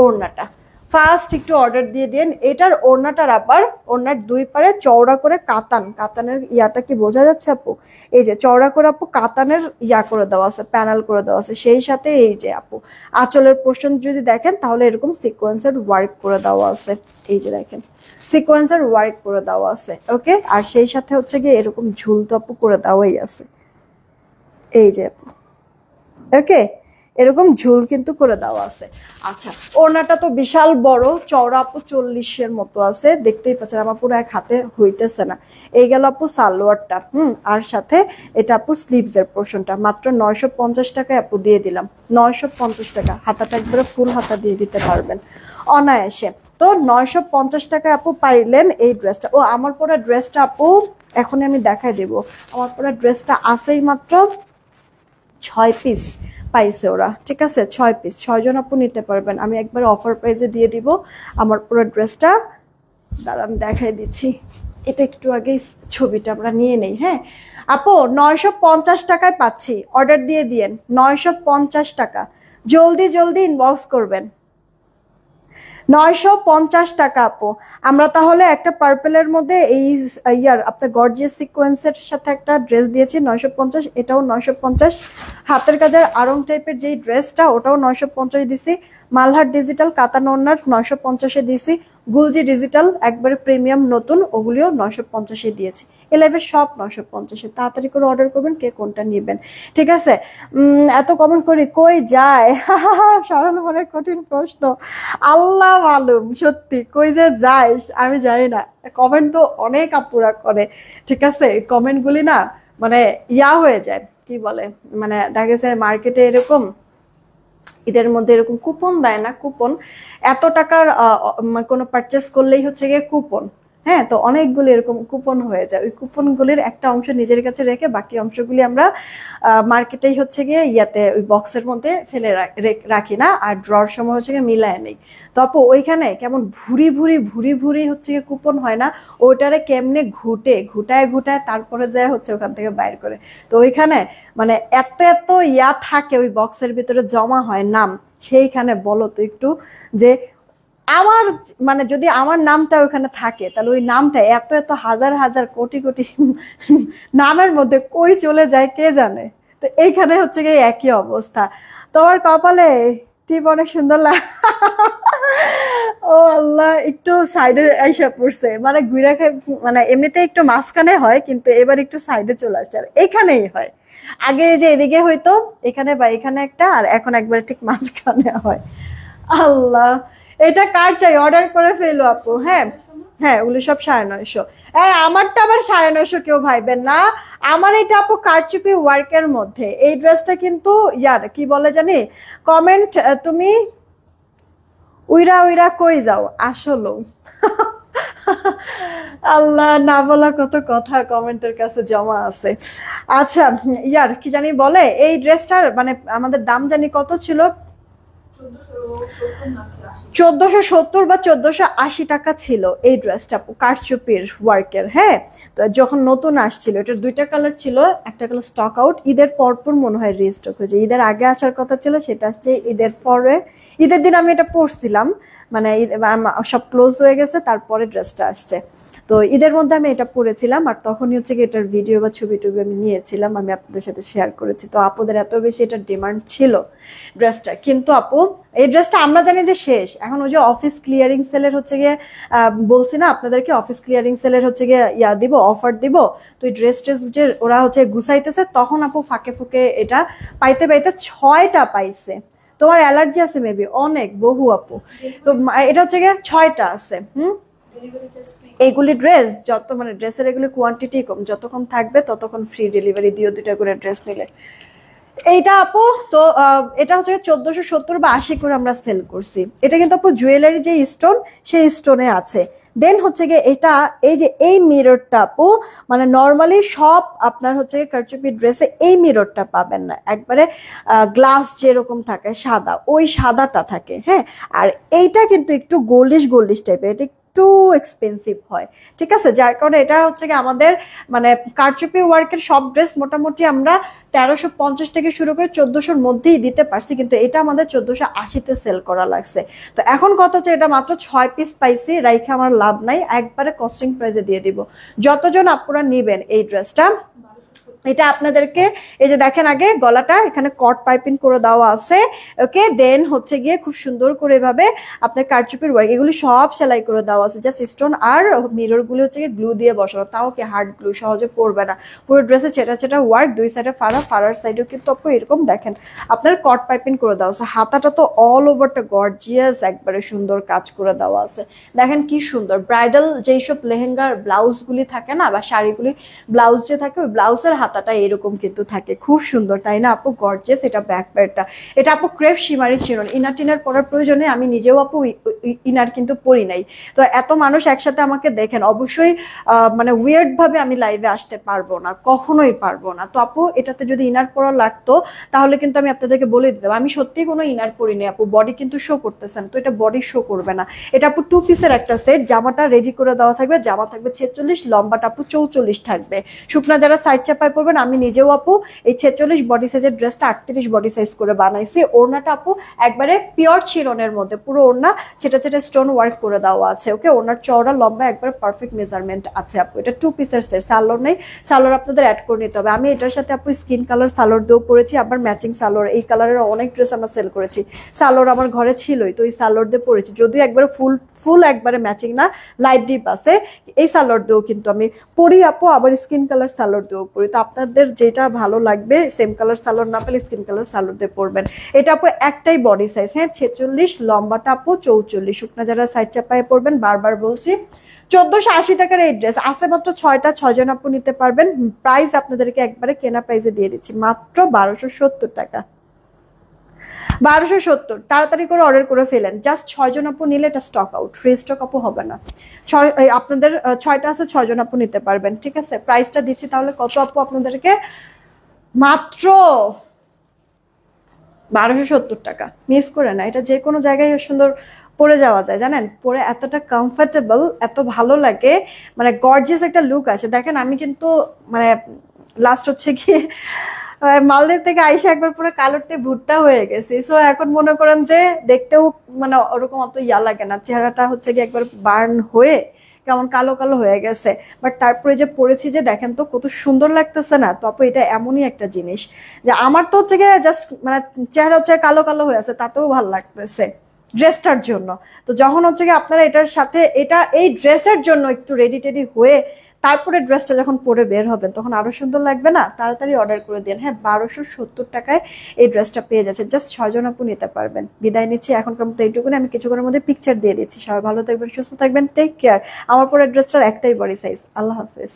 A: ওড়নাটা ফার্স্ট একটু অর্ডার দিয়ে দেন। এটার ওড়নাটার আবার ওড়নার 2 পারে চওড়া করে কাতানের ইয়াটা কি বোঝা যাচ্ছে আপু, এই যে চওড়া করে আপু কাতানের করে দেওয়া আছে, প্যানেল করে দেওয়া আছে, সেই সাথে এই যে আপু আঁচলের পোর্শন যদি দেখেন তাহলে এরকম সিকোয়েন্সের ওয়ার্ক করে দেওয়া আছে, এই যে দেখেন সিকোয়েন্সের ওয়ার্ক করে দেওয়া আছে। ওকে, আর সেই সাথে হচ্ছে গিয়ে এরকম ঝুল তো আপু করে দেওয়াই আছে, এই যে আপু। ওকে, এরকম ঝুল কিন্তু করে দেওয়া আছে। আচ্ছা, ওড়নাটা তো বিশাল বড়, চওড়া আপু 40-এর মতো আছে, দেখতেই পাচ্ছেন আমার পুরো এক হাতে হইতেছে না। এই গেল আপু সালোয়ারটা, আর সাথে এটা আপু স্লিভস এর পোর্শনটা, মাত্র 950 টাকায় আপু দিয়ে দিলাম। 950 টাকা, হাতাটা একবারে ফুল হাতা দিয়ে দিতে পারবেন অনায়াসে। তো 950 টাকায় আপু পাইলেন এই ড্রেসটা। ও আমার পরা ড্রেসটা আপু এখন আমি দেখাই দেব, আমার পরা ড্রেসটা আছেই মাত্র 6 পিস পাইছে ওরা, ঠিক আছে? 6 পিস, 6 জন আপু নিতে পারবেন। আমি একবার অফার প্রাইসে দিয়ে দিব আমার পুরো ড্রেসটা। দাঁড়ান দেখাই দিচ্ছি, এটা একটু আগে ছবিটা আমরা নিয়ে নেই। হ্যাঁ আপু 950 টাকায় পাচ্ছি, অর্ডার দিয়ে দিয়েন। 950 টাকা, জলদি জলদি ইনবক্স করবেন। 950 টাকা আপু। আমরা তাহলে একটা পার্পেলের মধ্যে এই আপনার গর্জিয়াস সিকোয়েন্সের সাথে একটা ড্রেস দিয়েছি 950, এটাও 950। হাতের কাজের আরং টাইপের যেই ড্রেসটা ওটাও 950 দিছি। মালহার ডিজিটাল কাতান ওড়নার 950-এ দিয়েছি। গুলজি ডিজিটাল একবারে প্রিমিয়াম নতুন, ওগুলিও 950-এ দিয়েছি। এই লাইভের সব 950-এ। তাড়াতাড়ি করে অর্ডার করবেন কে কোনটা নেবেন, ঠিক আছে? এত কমেন্ট করি কই যায়, সরল মনে কঠিন প্রশ্ন, আল্লাহ মালুম সত্যি কই যে যায় আমি জানি না। কমেন্ট তো অনেক আপুরা করে, ঠিক আছে? কমেন্টগুলি না মানে হয়ে যায়, কি বলে, মানে দেখা গেছে মার্কেটে এরকম ঈদের মধ্যে এরকম কুপন দেয় না, কুপন এত টাকার কোনো পারচেস করলেই হচ্ছে গিয়ে কুপন। হ্যাঁ, তো অনেকগুলি এরকম কুপন হয়ে যায়। ওই কুপনগুলির একটা অংশ নিজের কাছে রেখে বাকি অংশগুলি আমরা মার্কেটেই হচ্ছে গিয়ে ওই বক্সের মধ্যে ফেলে রাখি না, আর ড্রর সময় হচ্ছে গিয়ে মিলায় নেই। তো আপু ওইখানে কেমন ভুরি ভুরি ভুরি ভুরি হচ্ছে গিয়ে কুপন হয় না, ওইটারে কেমনে ঘুটায় তারপরে যায় হচ্ছে ওখান থেকে বাইর করে। তো ওইখানে মানে এত এত থাকে ওই বক্সের ভিতরে জমা হয় নাম। সেইখানে বলো তো একটু যে আমার মানে যদি আমার নামটা ওখানে থাকে তাহলে ওই নামটা এত এত হাজার হাজার কোটি কোটি নামের মধ্যে কই চলে যায় কে জানে। তো এইখানে হচ্ছে গিয়ে একই অবস্থা। তোমার কপালে টিপ অনেক সুন্দর লাগে। ও আল্লাহ, একটু সাইডে আইসা পড়ছে, মানে ঘুরে মানে এমনিতে একটু মাঝখানে হয় কিন্তু এবার একটু সাইডে চলে আসছে, আর এখানেই হয়। আগে যে এদিকে হইতো এখানে বা এখানে একটা, আর এখন একবার ঠিক মাঝখানে হয়। আল্লাহ, এটা কার চাই? অর্ডার করে ফেলো আপু। হ্যাঁ হ্যাঁ, ওগুলো সব 950। হ্যাঁ, আমারটা আবার 950 কেউ ভাইবেন না। আমার এটা আপু কারচুপি ওয়ার্কের মধ্যে। এই ড্রেসটা কিন্তু কি বলে জানি, কমেন্ট তুমি উইরা উইরা কই যাও আসলো। আল্লাহ, না বলা কত কথা কমেন্টের কাছে জমা আছে। আচ্ছা কি জানি বলে, এই ড্রেসটার মানে আমাদের দাম জানি কত ছিল, 1470 বা 1480 টাকা ছিল এই ড্রেসটা কারচুপির ওয়ার্কের। হ্যাঁ, তো যখন নতুন আসছিল এটার 2টা কালার ছিল, একটা কালার স্টক আউট, ঈদের পরপর মনে হয় রিস্টক হয়েছে। ঈদের আগে আসার কথা ছিল, সেটা আসছে ঈদের পরে। ঈদের দিন আমি এটা পরছিলাম, মানে সব ক্লোজ হয়ে গেছে তারপরে ড্রেসটা আসছে। তো ঈদের মধ্যে আমি এটা পরেছিলাম, আর তখনই হচ্ছে কি এটার ভিডিও বা ছবি টবি আমি নিয়েছিলাম, আমি আপনাদের সাথে শেয়ার করেছি। তো আপুদের এত বেশি এটার ডিমান্ড ছিল ড্রেসটা। কিন্তু আপু এই ড্রেসটা আমরা জানি যে শেষ, এখন ওই যে অফিস ক্লিয়ারিং সেলের হচ্ছে গিয়ে বলছি না আপনাদেরকে, অফিস ক্লিয়ারিং সেলের হচ্ছে গিয়ে দিব, অফার দিব। তো এই ড্রেস যে ওরা হচ্ছে গুছাইতেছে, তখন আপু ফাঁকে ফুঁকে এটা পাইতে পাইতে 6টা পাইছে। তোমার অ্যালার্জি আছে মেবি অনেক, বহু আপু। তো এটা হচ্ছে গিয়ে 6টা আছে। এইগুলি ড্রেস যত মানে ড্রেসের এগুলি কোয়ান্টিটি কম, যতক্ষণ থাকবে ততক্ষণ ফ্রি ডেলিভারি দিও 2টা করে ড্রেস নিলে। এইটা আপু তো এটা হচ্ছে 1470 বা 80 করে আমরা সেল করছি। এটা কিন্তু আপু জুয়েলারি যে স্টোন সেই স্টোনে আছে। দেন হচ্ছে গিয়ে এটা এই যে এই মিররটা আপু মানে নর্মালি সব আপনার হচ্ছে কারচুপি ড্রেসে এই মিররটা পাবেন না, একবারে গ্লাস যেরকম থাকে সাদা, ওই সাদাটা থাকে। হ্যাঁ, আর এইটা কিন্তু একটু গোল্ডিশ টাইপের, এটা একটু এক্সপেন্সিভ হয়, ঠিক আছে? যার কারণে এটা হচ্ছে কি আমাদের মানে কারচুপি ওয়ার্কের সব ড্রেস মোটামুটি আমরা 1350 থেকে শুরু করে 1400-র মধ্যেই দিতে পারছি, কিন্তু এটা আমাদের 1480-তে সেল করা লাগছে। তো এখন কথা হচ্ছে এটা মাত্র 6 পিস পাইছি, রাইখে আমার লাভ নাই, একবারে কস্টিং প্রাইসে দিয়ে দিব। যতজন আপনারা নেবেন এই ড্রেসটা এটা আপনাদেরকে এই যে দেখেন আগে গলাটা এখানে কট পাইপিং করে দেওয়া আছে, ওকে। দেন হচ্ছে গিয়ে খুব সুন্দর করে এভাবে আপনার কারচুপির ওয়ার্ক, এগুলি সব সেলাই করে দেওয়া আছে, জাস্ট স্টোন আর মিরর গুলো হচ্ছে গিয়ে গ্লু দিয়ে বসানো, তাও কি হার্ড গ্লু, সহজে পড়বে না। পুরো ড্রেসে ছেটা ছেটা ওয়ার্ক, দুই সাইডে ফাড়ার সাইডেও কিন্তু আপু এরকম দেখেন আপনার কট পাইপিং করে দেওয়া আছে। হাতাটা তো অল ওভারটা গর্জিয়াস একবারে সুন্দর কাজ করে দেওয়া আছে, দেখেন কি সুন্দর। ব্রাইডাল যেই সব লেহেঙ্গার ব্লাউজগুলি থাকে না বা শাড়িগুলি ব্লাউজ যে থাকে, ওই ব্লাউজের হাতাটা এরকম কিন্তু থাকে, খুব সুন্দর তাই না আপু, গর্জিয়াস। এটা ব্যাক প্যাডটা, এটা আপু ক্রেপ শিমারি ছিল, ইনার টিনার পরার প্রয়োজনে আমি নিজেও আপু ইনার কিন্তু পরি নাই। তো এত মানুষ একসাথে আমাকে দেখেন, অবশ্যই মানে উইয়ার্ড ভাবে আমি লাইভে আসতে পারবো না, কখনোই পারবো না। তো আপু এটাতে যদি ইনার পরা লাগতো তাহলে কিন্তু আমি আপনাদেরকে বলে দিতাম, আমি সত্যি কোনো ইনার পরি নাই আপু, বডি কিন্তু শো করতেছেন, তো এটা বডি শো করবে না। এটা আপু 2 পিসের একটা সেট, জামাটা রেডি করে দেওয়া থাকবে, জামা থাকবে 46, লম্বাটা আপু 44 থাকবে। শুকনা যারা সাইড চাপায় পড়বেন, আমি নিজেও আপু এই 46 বডি সাইজের ড্রেসটা 38 বডি সাইজ করে বানাইছি। ওড়নাটা আপু একবারে পিওর চিরনের মধ্যে, পুরো ওড়না ছেটা ছেটা স্টোন ওয়ার্ক করে দেওয়া আছে, ওকে। ওড়নার চওড়া লম্বা একবার পারফেক্ট মেজারমেন্ট আছে আপু। এটা 2 পিসের সেট, সালোয়ার নেই, সালোয়ার আপনাদের অ্যাড করে নিতে হবে। আমি এটার সাথে আপু স্কিন কালার সালোয়ার দিয়েও পরেছি, আবার ম্যাচিং সালোয়ার, এই কালারের অনেক ড্রেস আমরা সেল করেছি, সালোয়ার আমার ঘরে ছিলই, তো এই সালোয়ার দিয়ে পরেছি, যদিও একবারে ফুল একবারে ম্যাচিং না, লাইট ডিপ আছে, এই সালোয়ার দিয়েও কিন্তু আমি পরি আপু, আবার স্কিন কালার সালোয়ার দিয়েও পরি। তো আপনাদের যেটা ভালো লাগবে, সেম কালার সালোয়ার না পেলে স্কিন কালার সালোয়ার দিয়ে পরবেন। এটা আপু একটাই বডি সাইজ, হ্যাঁ 46, লম্বাটা আপু 44। শুকনা যারা সাইড চাপায় পরবেন, বারবার বলছি 1480 টাকার এই ড্রেস আছে মাত্র 6টা, 6 জন আপু নিতে পারবেন। প্রাইস আপনাদেরকে একবারে কেনা প্রাইসে দিয়ে দিচ্ছি মাত্র 1270 টাকা, 1270। তাড়াতাড়ি করে অর্ডার করে ফেলেন, জাস্ট 6 জন আপু নিলে এটা স্টক আউট, রিস্টক আপু হবে না। আপনাদের 6টা আছে, 6 জন আপু নিতে পারবেন, ঠিক আছে। প্রাইসটা দিচ্ছি তাহলে কত আপু আপনাদেরকে, মাত্র 1270 টাকা, মিস করে না। এটা যে কোনো জায়গায় সুন্দর পরে যাওয়া যায়, জানেন, পরে এতটা কমফোর্টেবল, এত ভালো লাগে, মানে গর্জিয়াস একটা লুক আসে। দেখেন আমি কিন্তু মানে লাস্ট হচ্ছে গিয়ে মালদ্বীপ থেকে আইসা একবার পুরো কালোতে ভুট্টা হয়ে গেছি, সো এখন মনে করেন যে দেখতেও মানে ওরকম অত ইয়া লাগে না, চেহারাটা হচ্ছে গিয়ে একবার বার্ন হয়ে কেমন কালো কালো হয়ে গেছে, বাট তারপরে যে পড়েছি যে দেখেন তো কত সুন্দর লাগতেছে না। তো আপু এটা এমনই একটা জিনিস যে আমার তো হচ্ছে গিয়ে জাস্ট মানে চেহারা হচ্ছে কালো কালো হয়ে আছে, তাতেও ভালো লাগতেছে ড্রেসটার জন্য। তো যখন হচ্ছে গিয়ে আপনারা এটার সাথে এটা এই ড্রেসের জন্য একটু রেডি টেডি হয়ে তারপরে ড্রেসটা যখন পরে বের হবেন তখন আরো সুন্দর লাগবে না। তাড়াতাড়ি অর্ডার করে দিন, হ্যাঁ 1270 টাকায় এই ড্রেসটা পেয়ে যাচ্ছে, জাস্ট 6 জন আপু নিতে পারবেন। বিদায় নিচ্ছি এখনকার মতো এইটুকুনি, আমি কিছুক্ষণের মধ্যে পিকচার দিয়ে দিচ্ছি। সবাই ভালো থাকবেন, সুস্থ থাকবেন, টেক কেয়ার। আমার পরে ড্রেসটার একটাই বডি সাইজ। আল্লাহ হাফেজ।